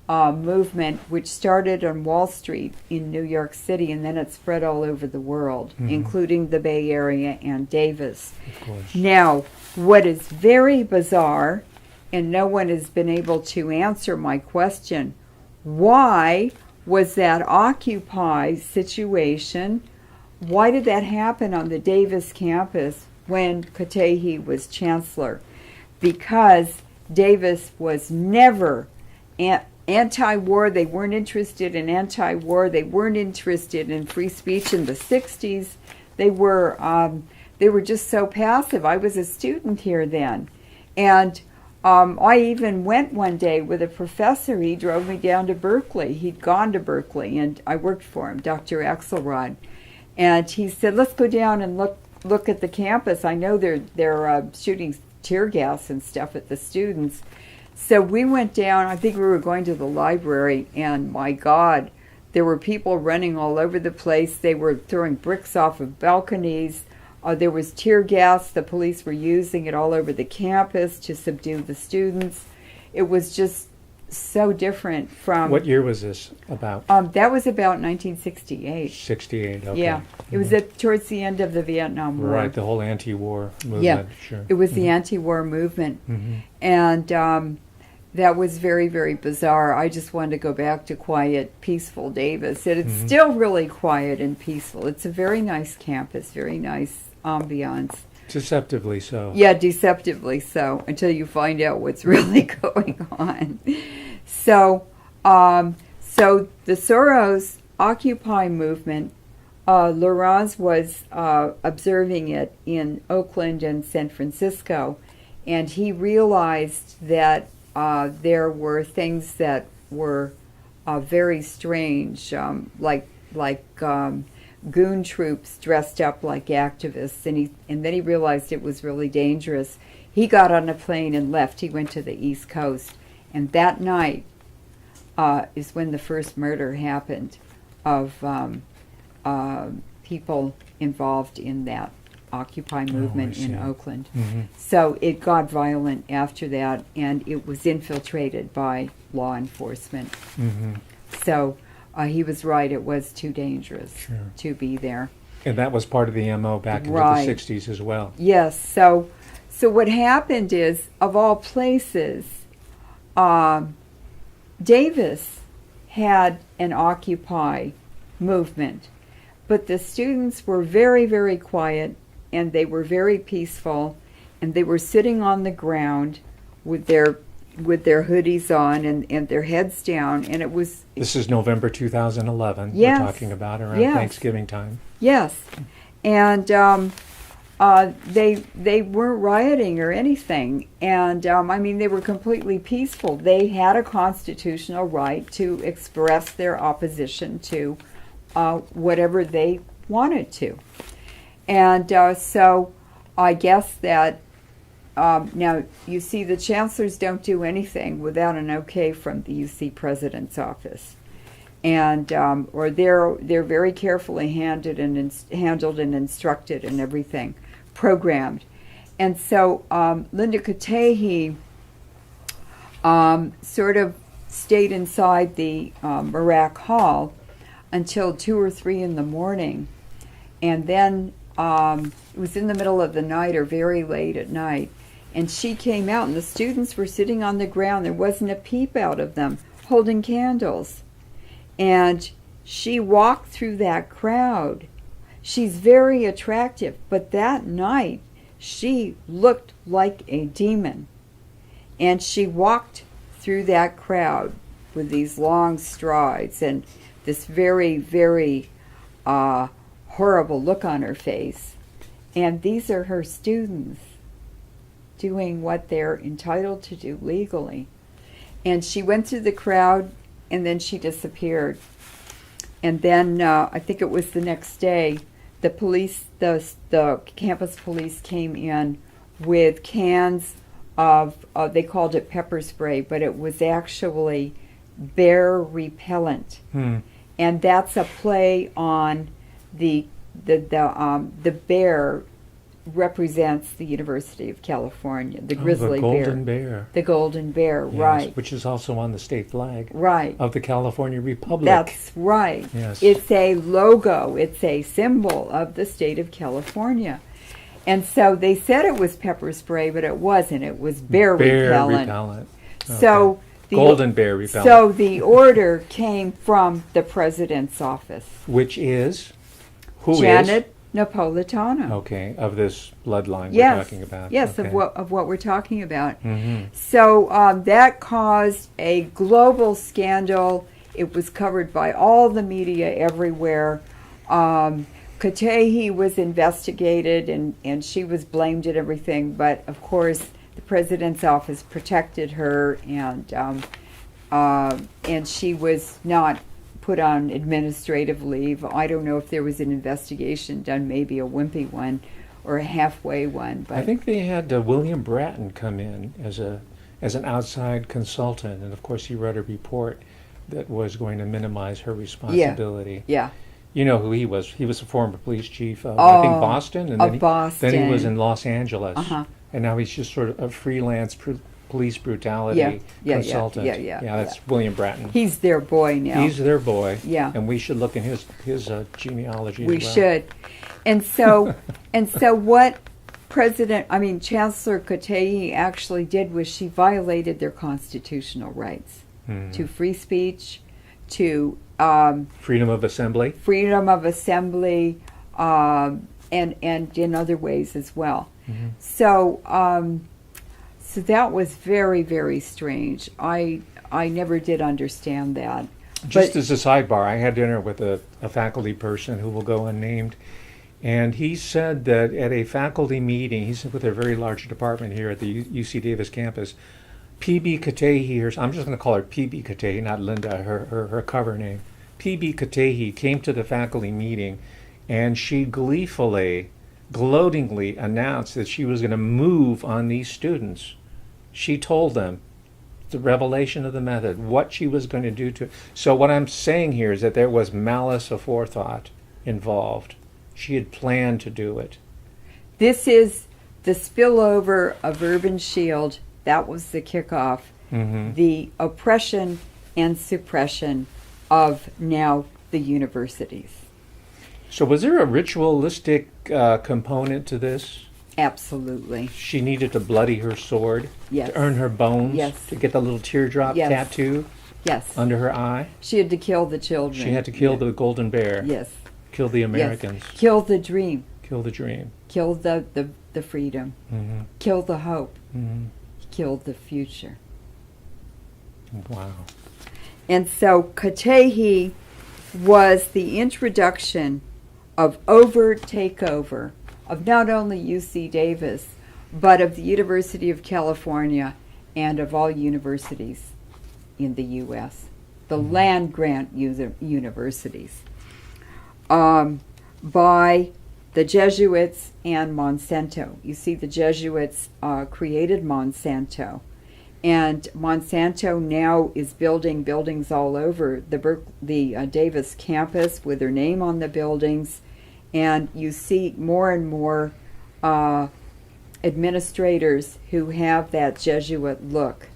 movement, which started on Wall Street in New York City, and then it spread all over the world, including the Bay Area and Davis. Of course. Now, what is very bizarre, and no one has been able to answer my question, why was that Occupy situation, why did that happen on the Davis campus when Katehi was chancellor? Because Davis was never anti-war. They weren't interested in anti-war. They weren't interested in free speech in the 60s. They were just so passive. I was a student here then. And I even went one day with a professor. He drove me down to Berkeley. He'd gone to Berkeley, and I worked for him, Dr. Axelrod. And he said, let's go down and look at the campus. I know they're shooting tear gas and stuff at the students. So we went down. I think we were going to the library, and my God, there were people running all over the place. They were throwing bricks off of balconies. There was tear gas. The police were using it all over the campus to subdue the students. It was just so different from... What year was this about? That was about 1968. 68, okay. Yeah, it was towards the end of the Vietnam War. Right, the whole anti-war movement, Yeah, sure. it was the anti-war movement. And that was very, very bizarre. I just wanted to go back to quiet, peaceful Davis. And it's still really quiet and peaceful. It's a very nice campus, very nice ambiance. Deceptively so. Yeah, deceptively so, until you find out what's really going on. So the Soros Occupy movement, Leuren was observing it in Oakland and San Francisco, and he realized that there were things that were very strange, like goon troops dressed up like activists, and then he realized it was really dangerous. He got on a plane and left. He went to the East Coast, and that night is when the first murder happened of people involved in that Occupy movement in Oakland. So it got violent after that, and it was infiltrated by law enforcement. So he was right, it was too dangerous to be there. And that was part of the MO back into the 60s as well. Yes, so what happened is, of all places, Davis had an Occupy movement, but the students were very, very quiet, and they were very peaceful, and they were sitting on the ground with their hoodies on and their heads down, and it was... This is November 2011 Yes. we're talking about, around Yes. Thanksgiving time. Yes, and they weren't rioting or anything, and I mean, they were completely peaceful. They had a constitutional right to express their opposition to whatever they wanted to. And so I guess that now you see the chancellors don't do anything without an okay from the UC president's office, and or they're very carefully handled and instructed and everything programmed. And so Linda Katehi sort of stayed inside the Moret Hall until 2 or 3 in the morning, and then it was in the middle of the night or very late at night, and she came out, and the students were sitting on the ground. There wasn't a peep out of them, holding candles. And she walked through that crowd. She's very attractive, but that night she looked like a demon. And she walked through that crowd with these long strides and this very, very horrible look on her face. And these are her students doing what they're entitled to do legally. And she went through the crowd, and then she disappeared. And then I think it was the next day, the police, the campus police came in with cans of, they called it pepper spray, but it was actually bear repellent. And that's a play on the bear represents the University of California, the grizzly the golden bear. The golden bear, Yes, right. which is also on the state flag Right. of the California Republic. That's right. Yes. It's a logo, it's a symbol of the state of California. And so they said it was pepper spray, but it wasn't. It was bear repellent. So Okay. Golden bear repellent. So the order came from the president's office. Which is? Who is? Janet Napolitano. Okay, of this bloodline Yes. we're talking about. Yes, Okay. of what we're talking about. Mhm. So that caused a global scandal. It was covered by all the media everywhere. Katehi was investigated and she was blamed and everything, but of course the president's office protected her, and she was not put on administrative leave. I don't know if there was an investigation done, maybe a wimpy one or a halfway one. But I think they had William Bratton come in as an outside consultant, and of course he wrote a report that was going to minimize her responsibility. yeah. You know who he was? He was a former police chief of, I think, Boston, and then Boston. then he was in Los Angeles, Uh-huh. and now he's just sort of a freelance police brutality consultant. Yeah, That's William Bratton. He's their boy now. He's their boy. Yeah. And we should look in his genealogy We as well. should. And so what Chancellor Katehi actually did was she violated their constitutional rights to free speech, to freedom of assembly. And in other ways as well. So that was very, very strange. I never did understand that. Just as a sidebar, I had dinner with a faculty person who will go unnamed, and he said that at a faculty meeting, he's with a very large department here at the UC Davis campus, P.B. Katehi, I'm just going to call her P.B. Katehi, not Linda, her cover name. P.B. Katehi came to the faculty meeting, and she gleefully, gloatingly announced that she was going to move on these students. She told them the revelation of the method, what she was going to do to. So what I'm saying here is that there was malice aforethought involved. She had planned to do it. This is the spillover of Urban Shield. That was the kickoff. The oppression and suppression of now the universities. So was there a ritualistic component to this? Absolutely. She needed to bloody her sword Yes. to earn her bones, Yes. to get the little teardrop Yes. tattoo Yes. under her eye. She had to kill the children. She had to kill the golden bear, Yes. kill the Americans, Yes. Kill the dream. kill the dream. Kill the freedom. Kill the hope. Kill the future. Wow. And so Katehi was the introduction of overt takeover of not only UC Davis, but of the University of California and of all universities in the U.S., the land-grant universities, by the Jesuits and Monsanto. You see, the Jesuits created Monsanto, and Monsanto now is building buildings all over the Davis campus with their name on the buildings, and you see more and more administrators who have that Jesuit look.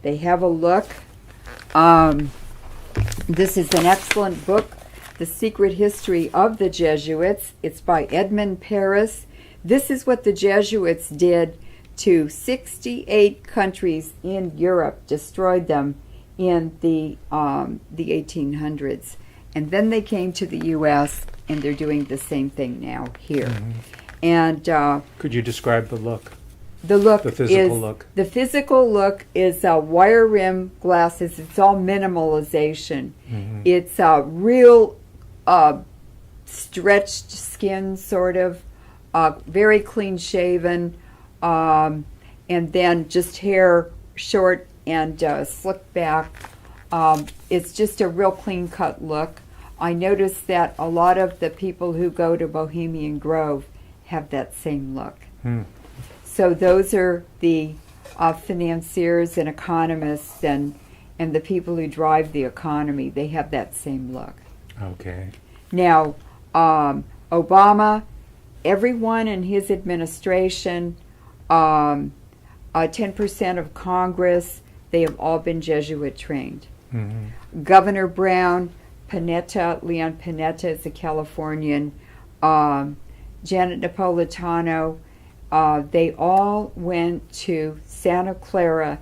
They have a look. This is an excellent book, The Secret History of the Jesuits. It's by Edmund Paris. This is what the Jesuits did to 68 countries in Europe, destroyed them in the 1800s. And then they came to the U.S., and they're doing the same thing now here. And Could you describe the look? the look The physical is look. the physical look is wire rim glasses. It's all minimalization. It's a real stretched skin, sort of, very clean shaven, and then just hair short slicked back. It's just a real clean-cut look. I noticed that a lot of the people who go to Bohemian Grove have that same look. So those are the financiers and economists and the people who drive the economy. They have that same look. Okay. Now, Obama, everyone in his administration, 10% of Congress, they have all been Jesuit trained. Governor Brown, Leon Panetta is a Californian, Janet Napolitano, they all went to Santa Clara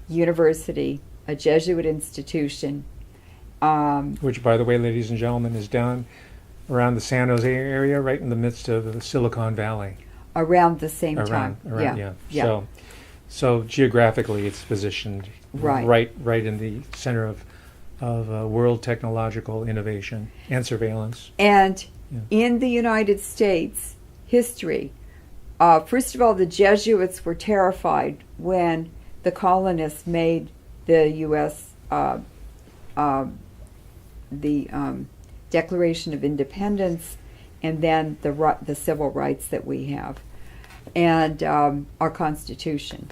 University, a Jesuit institution. Which, by the way, ladies and gentlemen, is down around the San Jose area, right in the midst of the Silicon Valley. Around the same time. Yeah. So geographically, it's positioned right in the center of world technological innovation and surveillance. And in the United States history, first of all, the Jesuits were terrified when the colonists made the U.S. The Declaration of Independence, and then the civil rights that we have, and our Constitution.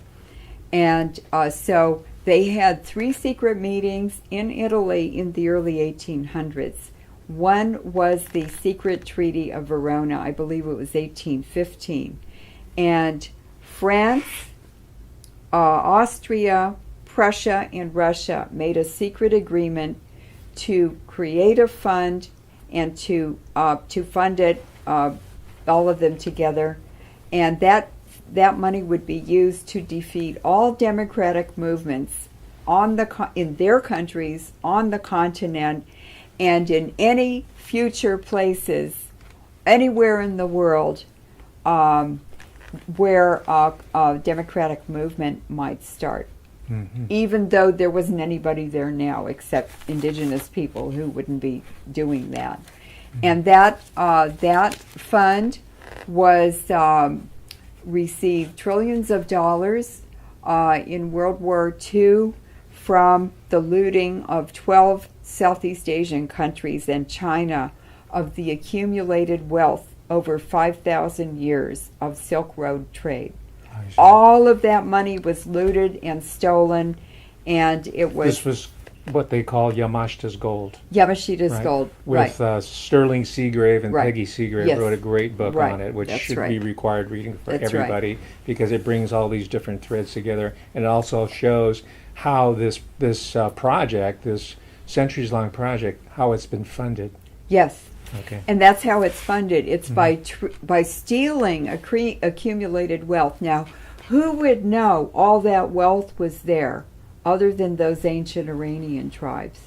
And so they had 3 secret meetings in Italy in the early 1800s. One was the secret Treaty of Verona, I believe it was 1815. And France, Austria, Prussia, and Russia made a secret agreement to create a fund and to fund it, all of them together, and that money would be used to defeat all democratic movements in their countries, on the continent, and in any future places, anywhere in the world where a democratic movement might start. Even though there wasn't anybody there now except indigenous people who wouldn't be doing that. And that fund was received trillions of dollars in World War II from the looting of 12 Southeast Asian countries and China of the accumulated wealth over 5,000 years of Silk Road trade. All of that money was looted and stolen, and it was... This was what they call Yamashita's gold. Yamashita's gold, with Sterling Seagrave and Peggy Seagrave wrote a great book on it, which should be required reading for everybody because it brings all these different threads together, and it also shows how this project, this centuries-long project, how it's been funded. Yes. Okay. And that's how it's funded. It's by stealing accumulated wealth. Now, who would know all that wealth was there other than those ancient Iranian tribes?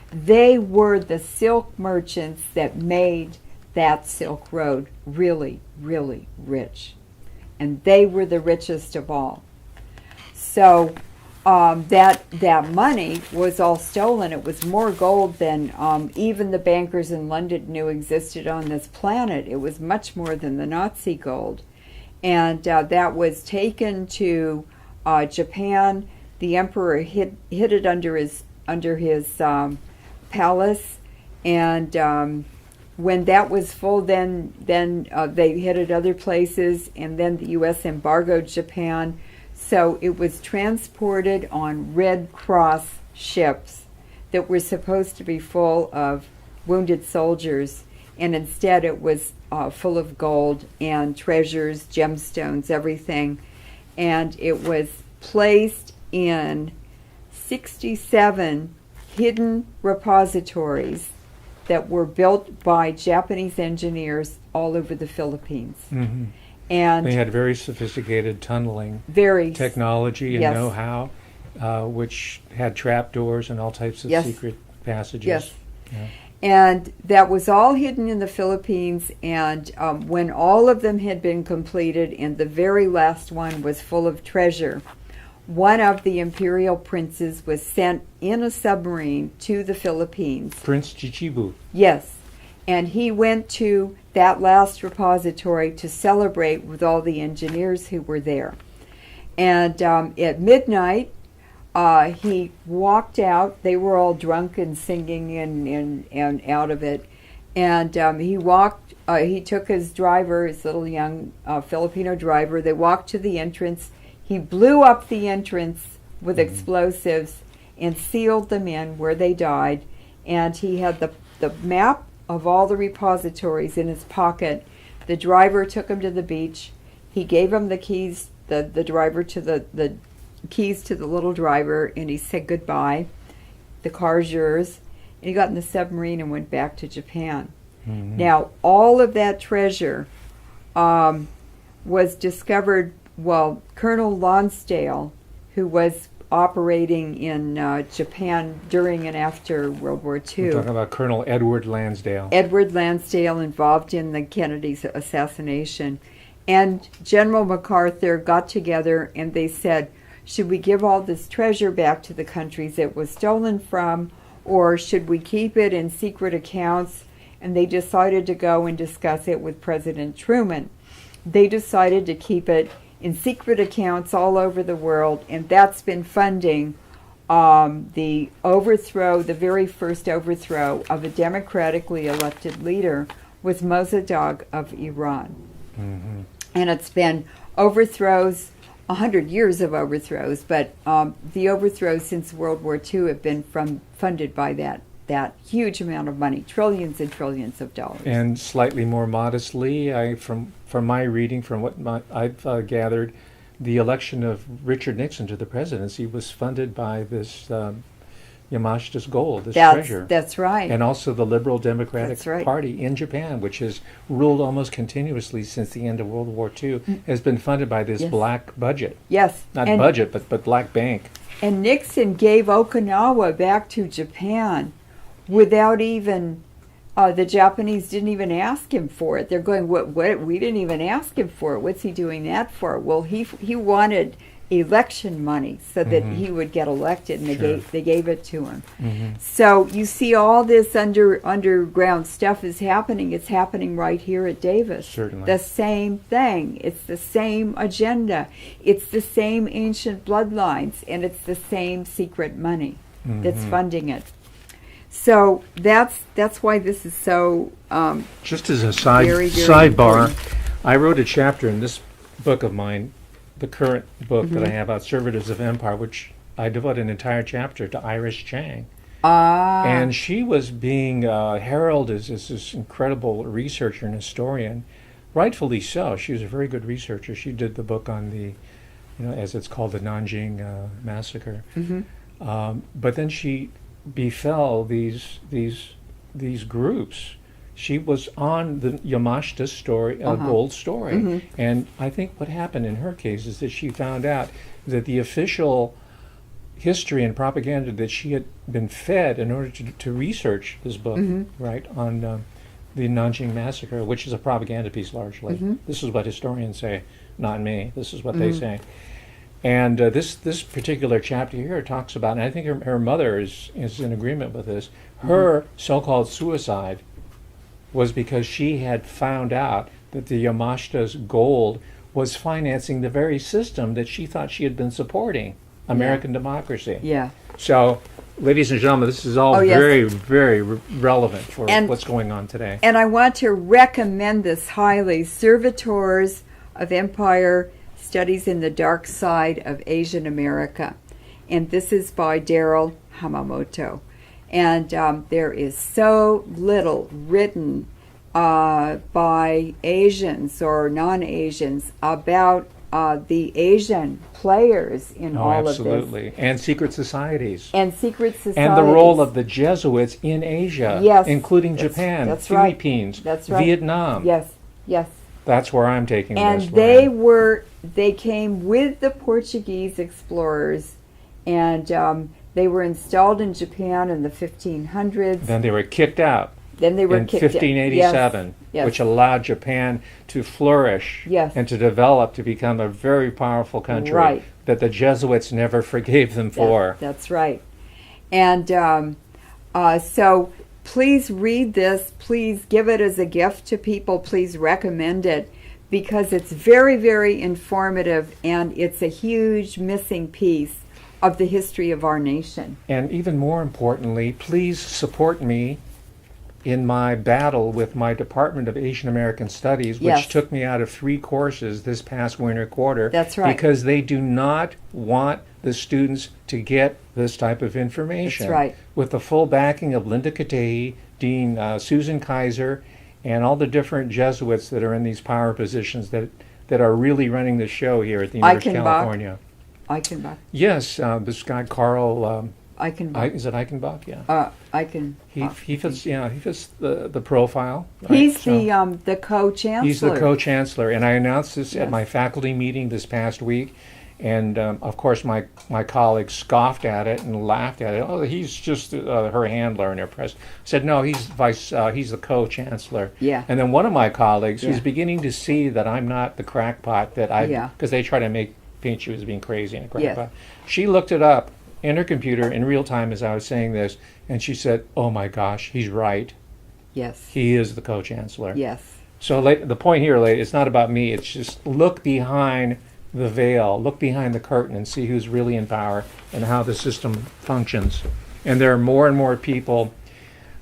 They were the silk merchants that made that Silk Road really, really rich. And they were the richest of all. So that money was all stolen. It was more gold than even the bankers in London knew existed on this planet. It was much more than the Nazi gold. And that was taken to Japan. The emperor hid it under his palace. And when that was full, then they hid it other places. And then the U.S. embargoed Japan. So it was transported on Red Cross ships that were supposed to be full of wounded soldiers, and instead it was full of gold and treasures, gemstones, everything. And it was placed in 67 hidden repositories that were built by Japanese engineers all over the Philippines. And they had very sophisticated tunneling technology and know-how, which had trapdoors and all types of secret passages. Yes. Yeah. And that was all hidden in the Philippines, and when all of them had been completed and the very last one was full of treasure, one of the imperial princes was sent in a submarine to the Philippines. Prince Chichibu. Yes. And he went to that last repository to celebrate with all the engineers who were there. And at midnight, he walked out. They were all drunk and singing and out of it. And he walked, he took his driver, his little young Filipino driver. They walked to the entrance. He blew up the entrance with explosives and sealed them in where they died. And he had the map of all the repositories in his pocket. The driver took him to the beach. He gave him the keys, the driver to the keys to the little driver, and he said goodbye. The car's yours. And he got in the submarine and went back to Japan. Mm-hmm. Now, all of that treasure was discovered, well, Colonel Lonsdale, who was operating in Japan during and after World War II. We're talking about Colonel Edward Lansdale. Edward Lansdale, involved in the Kennedy's assassination. And General MacArthur got together and they said, should we give all this treasure back to the countries it was stolen from, or should we keep it in secret accounts? And they decided to go and discuss it with President Truman. They decided to keep it in secret accounts all over the world, and that's been funding the overthrow, the very first overthrow of a democratically elected leader was Mossadegh of Iran. Mm-hmm. And it's been overthrows, 100 years of overthrows, but the overthrows since World War II have been funded by that huge amount of money, trillions and trillions of dollars. And slightly more modestly, from my reading, from what I've gathered, the election of Richard Nixon to the presidency was funded by this Yamashita's gold, this treasure. That's right. And also the Liberal Democratic Party in Japan, which has ruled almost continuously since the end of World War II, has been funded by this black budget. Yes. Not budget, but black bank. And Nixon gave Okinawa back to Japan without even, the Japanese didn't even ask him for it. They're going, what? We didn't even ask him for it. What's he doing that for? Well, he wanted election money so that he would get elected, and they gave it to him. Mm-hmm. So you see all this underground stuff is happening. It's happening right here at Davis. Certainly. The same thing. It's the same agenda. It's the same ancient bloodlines, and it's the same secret money that's funding it. So that's why this is so just as a very, very sidebar, important. I wrote a chapter in this book of mine, the current book that I have out, Servitors of Empire, which I devote an entire chapter to Iris Chang. And she was being heralded as this incredible researcher and historian, rightfully so. She was a very good researcher. She did the book on the, as it's called, the Nanjing massacre. But then she befell these groups. She was on the Yamashita story, gold story. And I think what happened in her case is that she found out that the official history and propaganda that she had been fed in order to research this book, right, on the Nanjing massacre, which is a propaganda piece largely. This is what historians say, not me. This is what they say. And this particular chapter here talks about, and I think her mother is in agreement with this, her so-called suicide was because she had found out that the Yamashita's gold was financing the very system that she thought she had been supporting, American democracy. Yeah. So, ladies and gentlemen, this is all very, very relevant for what's going on today. And I want to recommend this highly, Servitors of Empire, Studies in the Dark Side of Asian America. And this is by Darrell Hamamoto. And there is so little written by Asians or non-Asians about the Asian players in all of this. Absolutely. And secret societies. And secret societies. And the role of the Jesuits in Asia, including Japan, Philippines, Vietnam. Yes. That's where I'm taking this. And they came with the Portuguese explorers, and they were installed in Japan in the 1500s. Then they were kicked out. In 1587, which allowed Japan to flourish and to develop to become a very powerful country that the Jesuits never forgave them for. That's right. And so please read this. Please give it as a gift to people. Please recommend it, because it's very, very informative, and it's a huge missing piece of the history of our nation. And even more importantly, please support me in my battle with my Department of Asian American Studies, which Yes. took me out of 3 courses this past winter quarter. That's right. Because they do not want the students to get this type of information. That's right. With the full backing of Linda Katehi, Dean Susan Kaiser, and all the different Jesuits that are in these power positions that are really running the show here at the University of Eichenbach. California. Eichenbach. Yes, this guy Carl, Eichenbach. is it Eichenbach? Yeah. Eichenbach. He fits the profile. Right? He's So the co-chancellor. he's the co-chancellor, and I announced this Yes. at my faculty meeting this past week, and of course my colleagues scoffed at it and laughed at it. Oh, he's just her handler in her press. Said no, he's he's the co-chancellor. Yeah. And then one of my colleagues, who's Yeah. beginning to see that I'm not the crackpot that Yeah. because they try to paint you as being crazy and a Yes. crackpot. She looked it up in her computer in real time as I was saying this, and she said, "Oh my gosh, he's right. Yes. He is the co-chancellor." Yes. So the point here, it's not about me. It's just look behind the veil, look behind the curtain, and see who's really in power and how the system functions. And there are more and more people,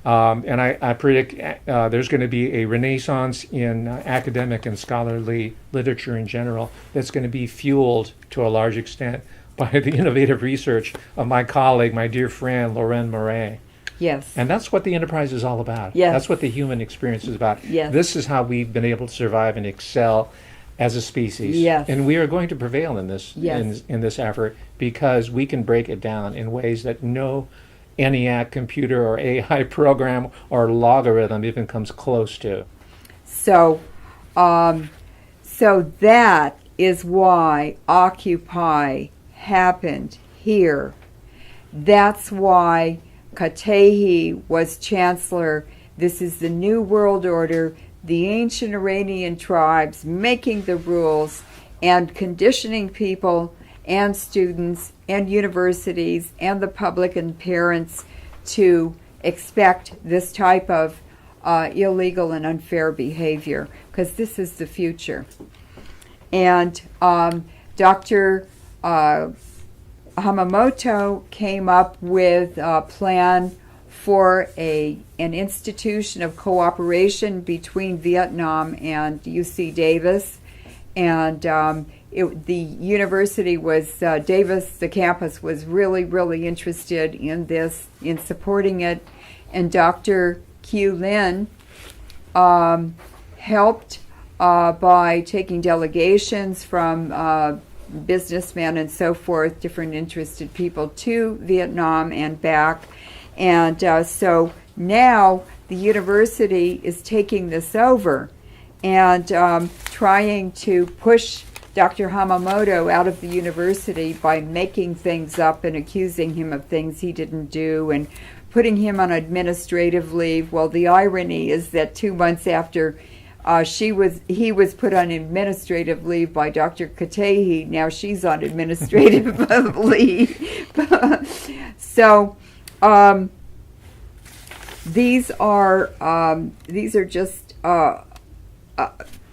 and I predict there's going to be a renaissance in academic and scholarly literature in general that's going to be fueled to a large extent by the innovative research of my colleague, my dear friend, Leuren Moret. Yes. And that's what the enterprise is all about. Yes. That's what the human experience is about. Yes. This is how we've been able to survive and excel as a species. Yes. And we are going to prevail in this Yes. in this effort because we can break it down in ways that no ENIAC computer or AI program or logarithm even comes close to. So, so that is why Occupy happened here. That's why Katehi was chancellor. This is the New World Order, the ancient Iranian tribes making the rules and conditioning people and students and universities and the public and parents to expect this type of illegal and unfair behavior, because this is the future. And Dr. Hamamoto came up with a plan for an institution of cooperation between Vietnam and UC Davis. And the university was, Davis, the campus, was really, really interested in this, in supporting it. And Dr. Q Lin helped by taking delegations from businessmen and so forth, different interested people, to Vietnam and back. And so now the university is taking this over and trying to push Dr. Hamamoto out of the university by making things up and accusing him of things he didn't do and putting him on administrative leave. Well, the irony is that 2 months after he was put on administrative leave by Dr. Katehi, now she's on administrative leave. So these are just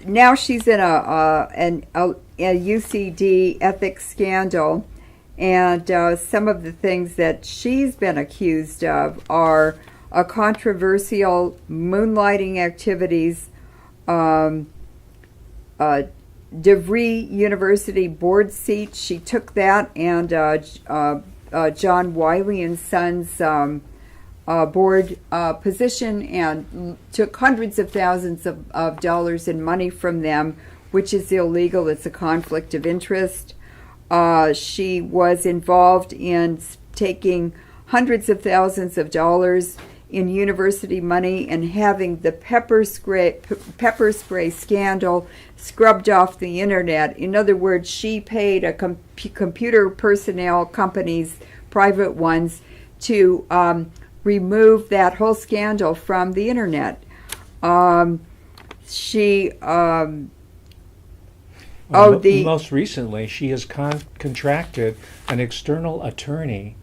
now she's in a UCD ethics scandal, and some of the things that she's been accused of are controversial moonlighting activities. DeVry University board seat, she took that, and John Wiley and Sons board position, and took hundreds of thousands of dollars in money from them, which is illegal. It's a conflict of interest. She was involved in taking hundreds of thousands of dollars in university money and having the pepper spray scandal scrubbed off the internet. In other words, she paid a computer personnel companies, private ones, to remove that whole scandal from the internet. Most recently, she has contracted an external attorney.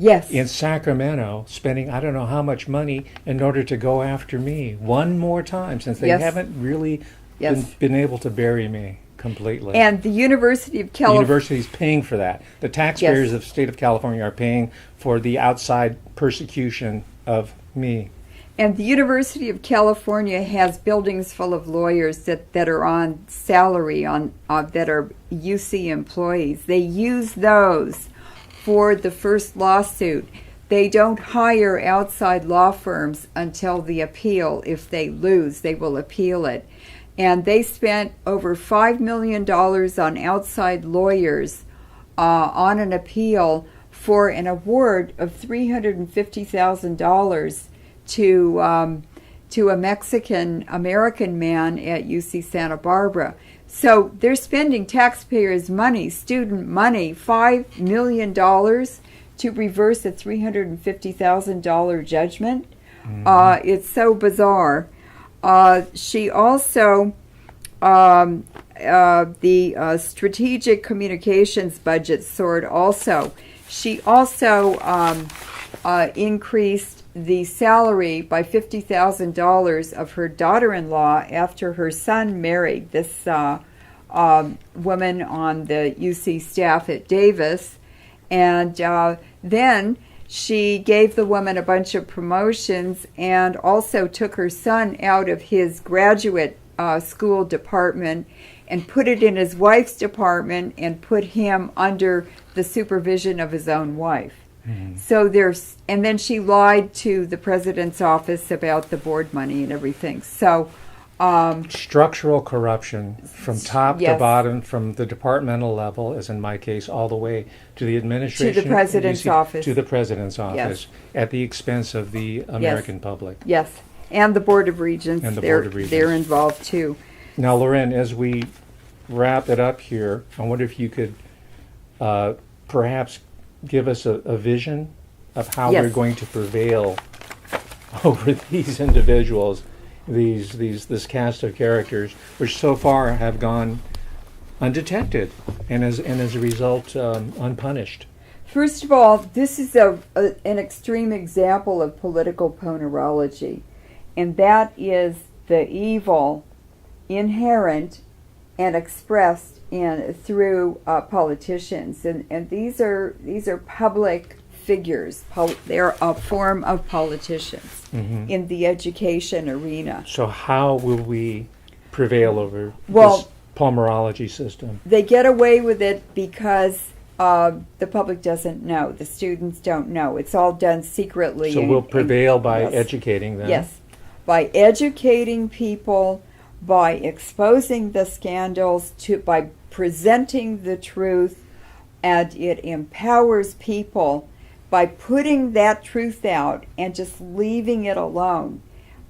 Yes. In Sacramento, spending I don't know how much money in order to go after me one more time, since they Yes. haven't really Yes. been able to bury me. Completely. And the University of The California. university's paying for that. The taxpayers Yes. of the state of California are paying for the outside persecution of me. And the University of California has buildings full of lawyers that are on salary, that are UC employees. They use those for the first lawsuit. They don't hire outside law firms until the appeal. If they lose, they will appeal it. And they spent over $5 million on outside lawyers on an appeal for an award of $350,000 to a Mexican-American man at UC Santa Barbara. So they're spending taxpayers' money, student money, $5 million to reverse a $350,000 judgment. It's so bizarre. She also, the strategic communications budget soared also. She also increased the salary by $50,000 of her daughter-in-law after her son married this woman on the UC staff at Davis. And then she gave the woman a bunch of promotions and also took her son out of his graduate school department and put it in his wife's department and put him under the supervision of his own wife. So and then she lied to the president's office about the board money and everything. So structural corruption from top to Yes. bottom, from the departmental level, as in my case, all the way to the administration, To the president's office. to the president's office, Yes. at the expense of the American public. yes, and the Board of Regents, And the they're, Board of Regents. they're involved too. Now, Leuren, as we wrap it up here, I wonder if you could perhaps give us a vision of how Yes. we're going to prevail over these individuals, this cast of characters, which so far have gone undetected and as a result unpunished. First of all, this is an extreme example of political ponerology, and that is the evil inherent and expressed through politicians, and these are public figures. They're a form of politicians in the education arena. So how will we prevail over Well- this palmerology system? They get away with it because the public doesn't know. The students don't know. It's all done secretly. So we'll prevail by yes. educating them. Yes, by educating people, by exposing the scandals, by presenting the truth, and it empowers people by putting that truth out and just leaving it alone.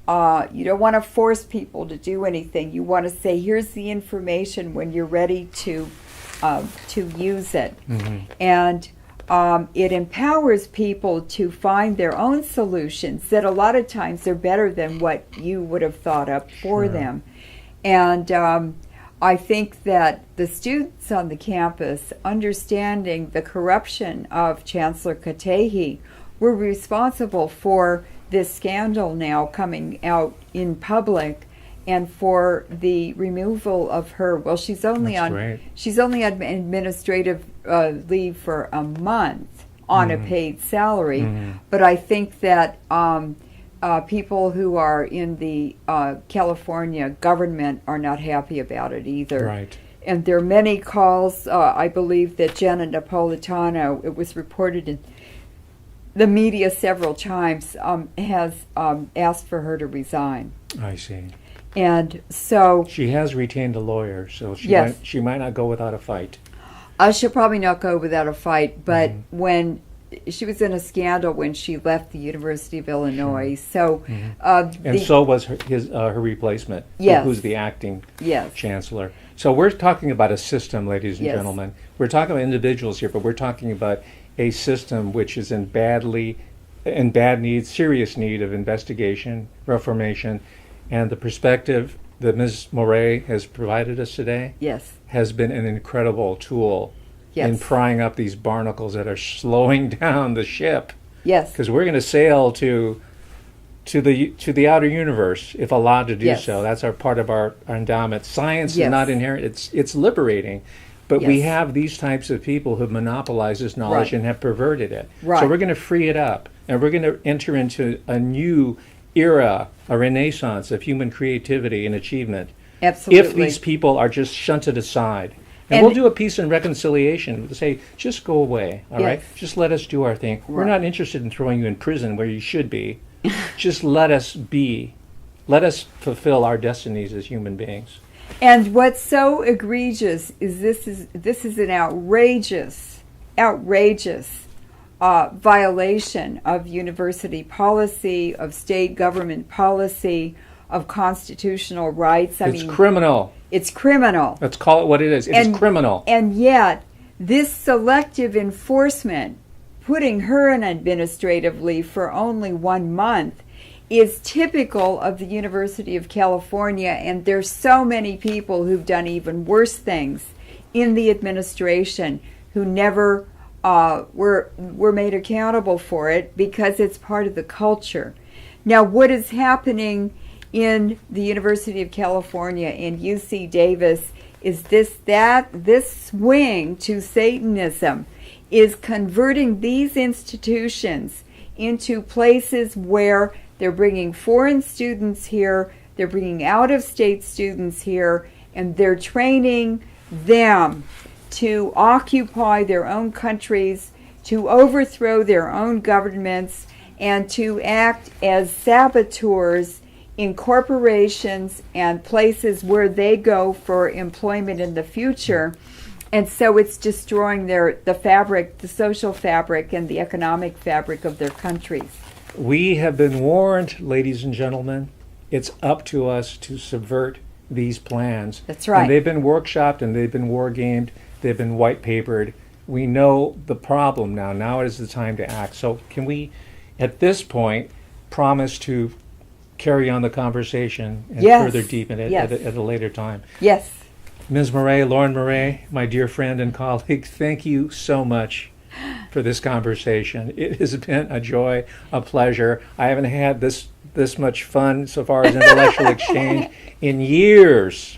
You don't want to force people to do anything. You want to say, here's the information when you're ready to use it. And it empowers people to find their own solutions that a lot of times are better than what you would have thought up for Sure. them. And I think that the students on the campus, understanding the corruption of Chancellor Katehi, were responsible for this scandal now coming out in public, and for the removal of her. Well, she's only That's on great. administrative leave for a month on a paid salary, but I think that people who are in the California government are not happy about it either. Right. And there are many calls. I believe that Jenna Napolitano, it was reported in the media several times, has asked for her to resign. I see. And so She has retained a lawyer, so Yes. she might not go without a fight. she'll probably not go without a fight, but when she was in a scandal when she left the University of Illinois, so And so was her replacement, Yes. who's the acting yes, chancellor. So we're talking about a system, ladies and Yes. gentlemen. We're talking about individuals here, but we're talking about a system which is in bad need, serious need of investigation, reformation, and the perspective that Ms. Moret has provided us today yes, has been an incredible tool in yes, prying up these barnacles that are slowing down the ship. yes, Because we're going to sail to to the outer universe if allowed to do Yes. so. That's our part of our endowment. Science Yes. is not inherent. It's liberating. But we Yes. have these types of people who've monopolized this knowledge Right. and have perverted it. Right. So we're going to free it up, and we're going to enter into a new era, a renaissance of human creativity and achievement. Absolutely. If these people are just shunted aside. And, And- we'll do a peace and reconciliation. We'll say, just go away, all right? Yes. Just let us do our thing. We're Right. not interested in throwing you in prison where you should be. Just let us be. Let us fulfill our destinies as human beings. And what's so egregious is this is an outrageous violation of university policy, of state government policy, of constitutional rights. It's criminal. It's criminal. Let's call it what it is. It's criminal. And yet, this selective enforcement, putting her on administrative leave for only 1 month, is typical of the University of California, and there's so many people who've done even worse things in the administration who never were made accountable for it because it's part of the culture. Now, what is happening in the University of California and UC Davis is this swing to Satanism is converting these institutions into places where they're bringing foreign students here, they're bringing out-of-state students here, and they're training them to occupy their own countries, to overthrow their own governments, and to act as saboteurs in corporations and places where they go for employment in the future. And so it's destroying the social fabric and the economic fabric of their countries. We have been warned, ladies and gentlemen. It's up to us to subvert these plans. That's right. And they've been workshopped and they've been war gamed. They've been white papered. We know the problem now. Now is the time to act. So can we, at this point, promise to carry on the conversation and Yes. further deepen it Yes. at a later time? Yes. Ms. Moret, Leuren Moret, my dear friend and colleague, thank you so much for this conversation. It has been a joy, a pleasure. I haven't had this much fun so far as intellectual exchange in years.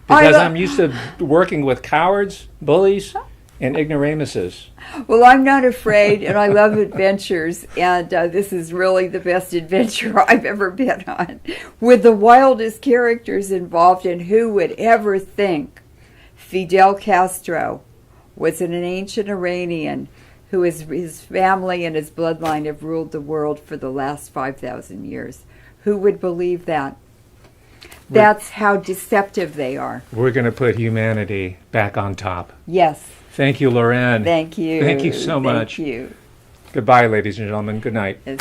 Because I'm used to working with cowards, bullies, and ignoramuses. Well, I'm not afraid, and I love adventures, and this is really the best adventure I've ever been on, with the wildest characters involved. And who would ever think Fidel Castro was an ancient Iranian who his family and his bloodline have ruled the world for the last 5,000 years? Who would believe that? That's how deceptive they are. We're going to put humanity back on top. Yes. Thank you, Leuren. Thank you. Thank you so much. Thank you. Goodbye, ladies and gentlemen. Good night. Yes.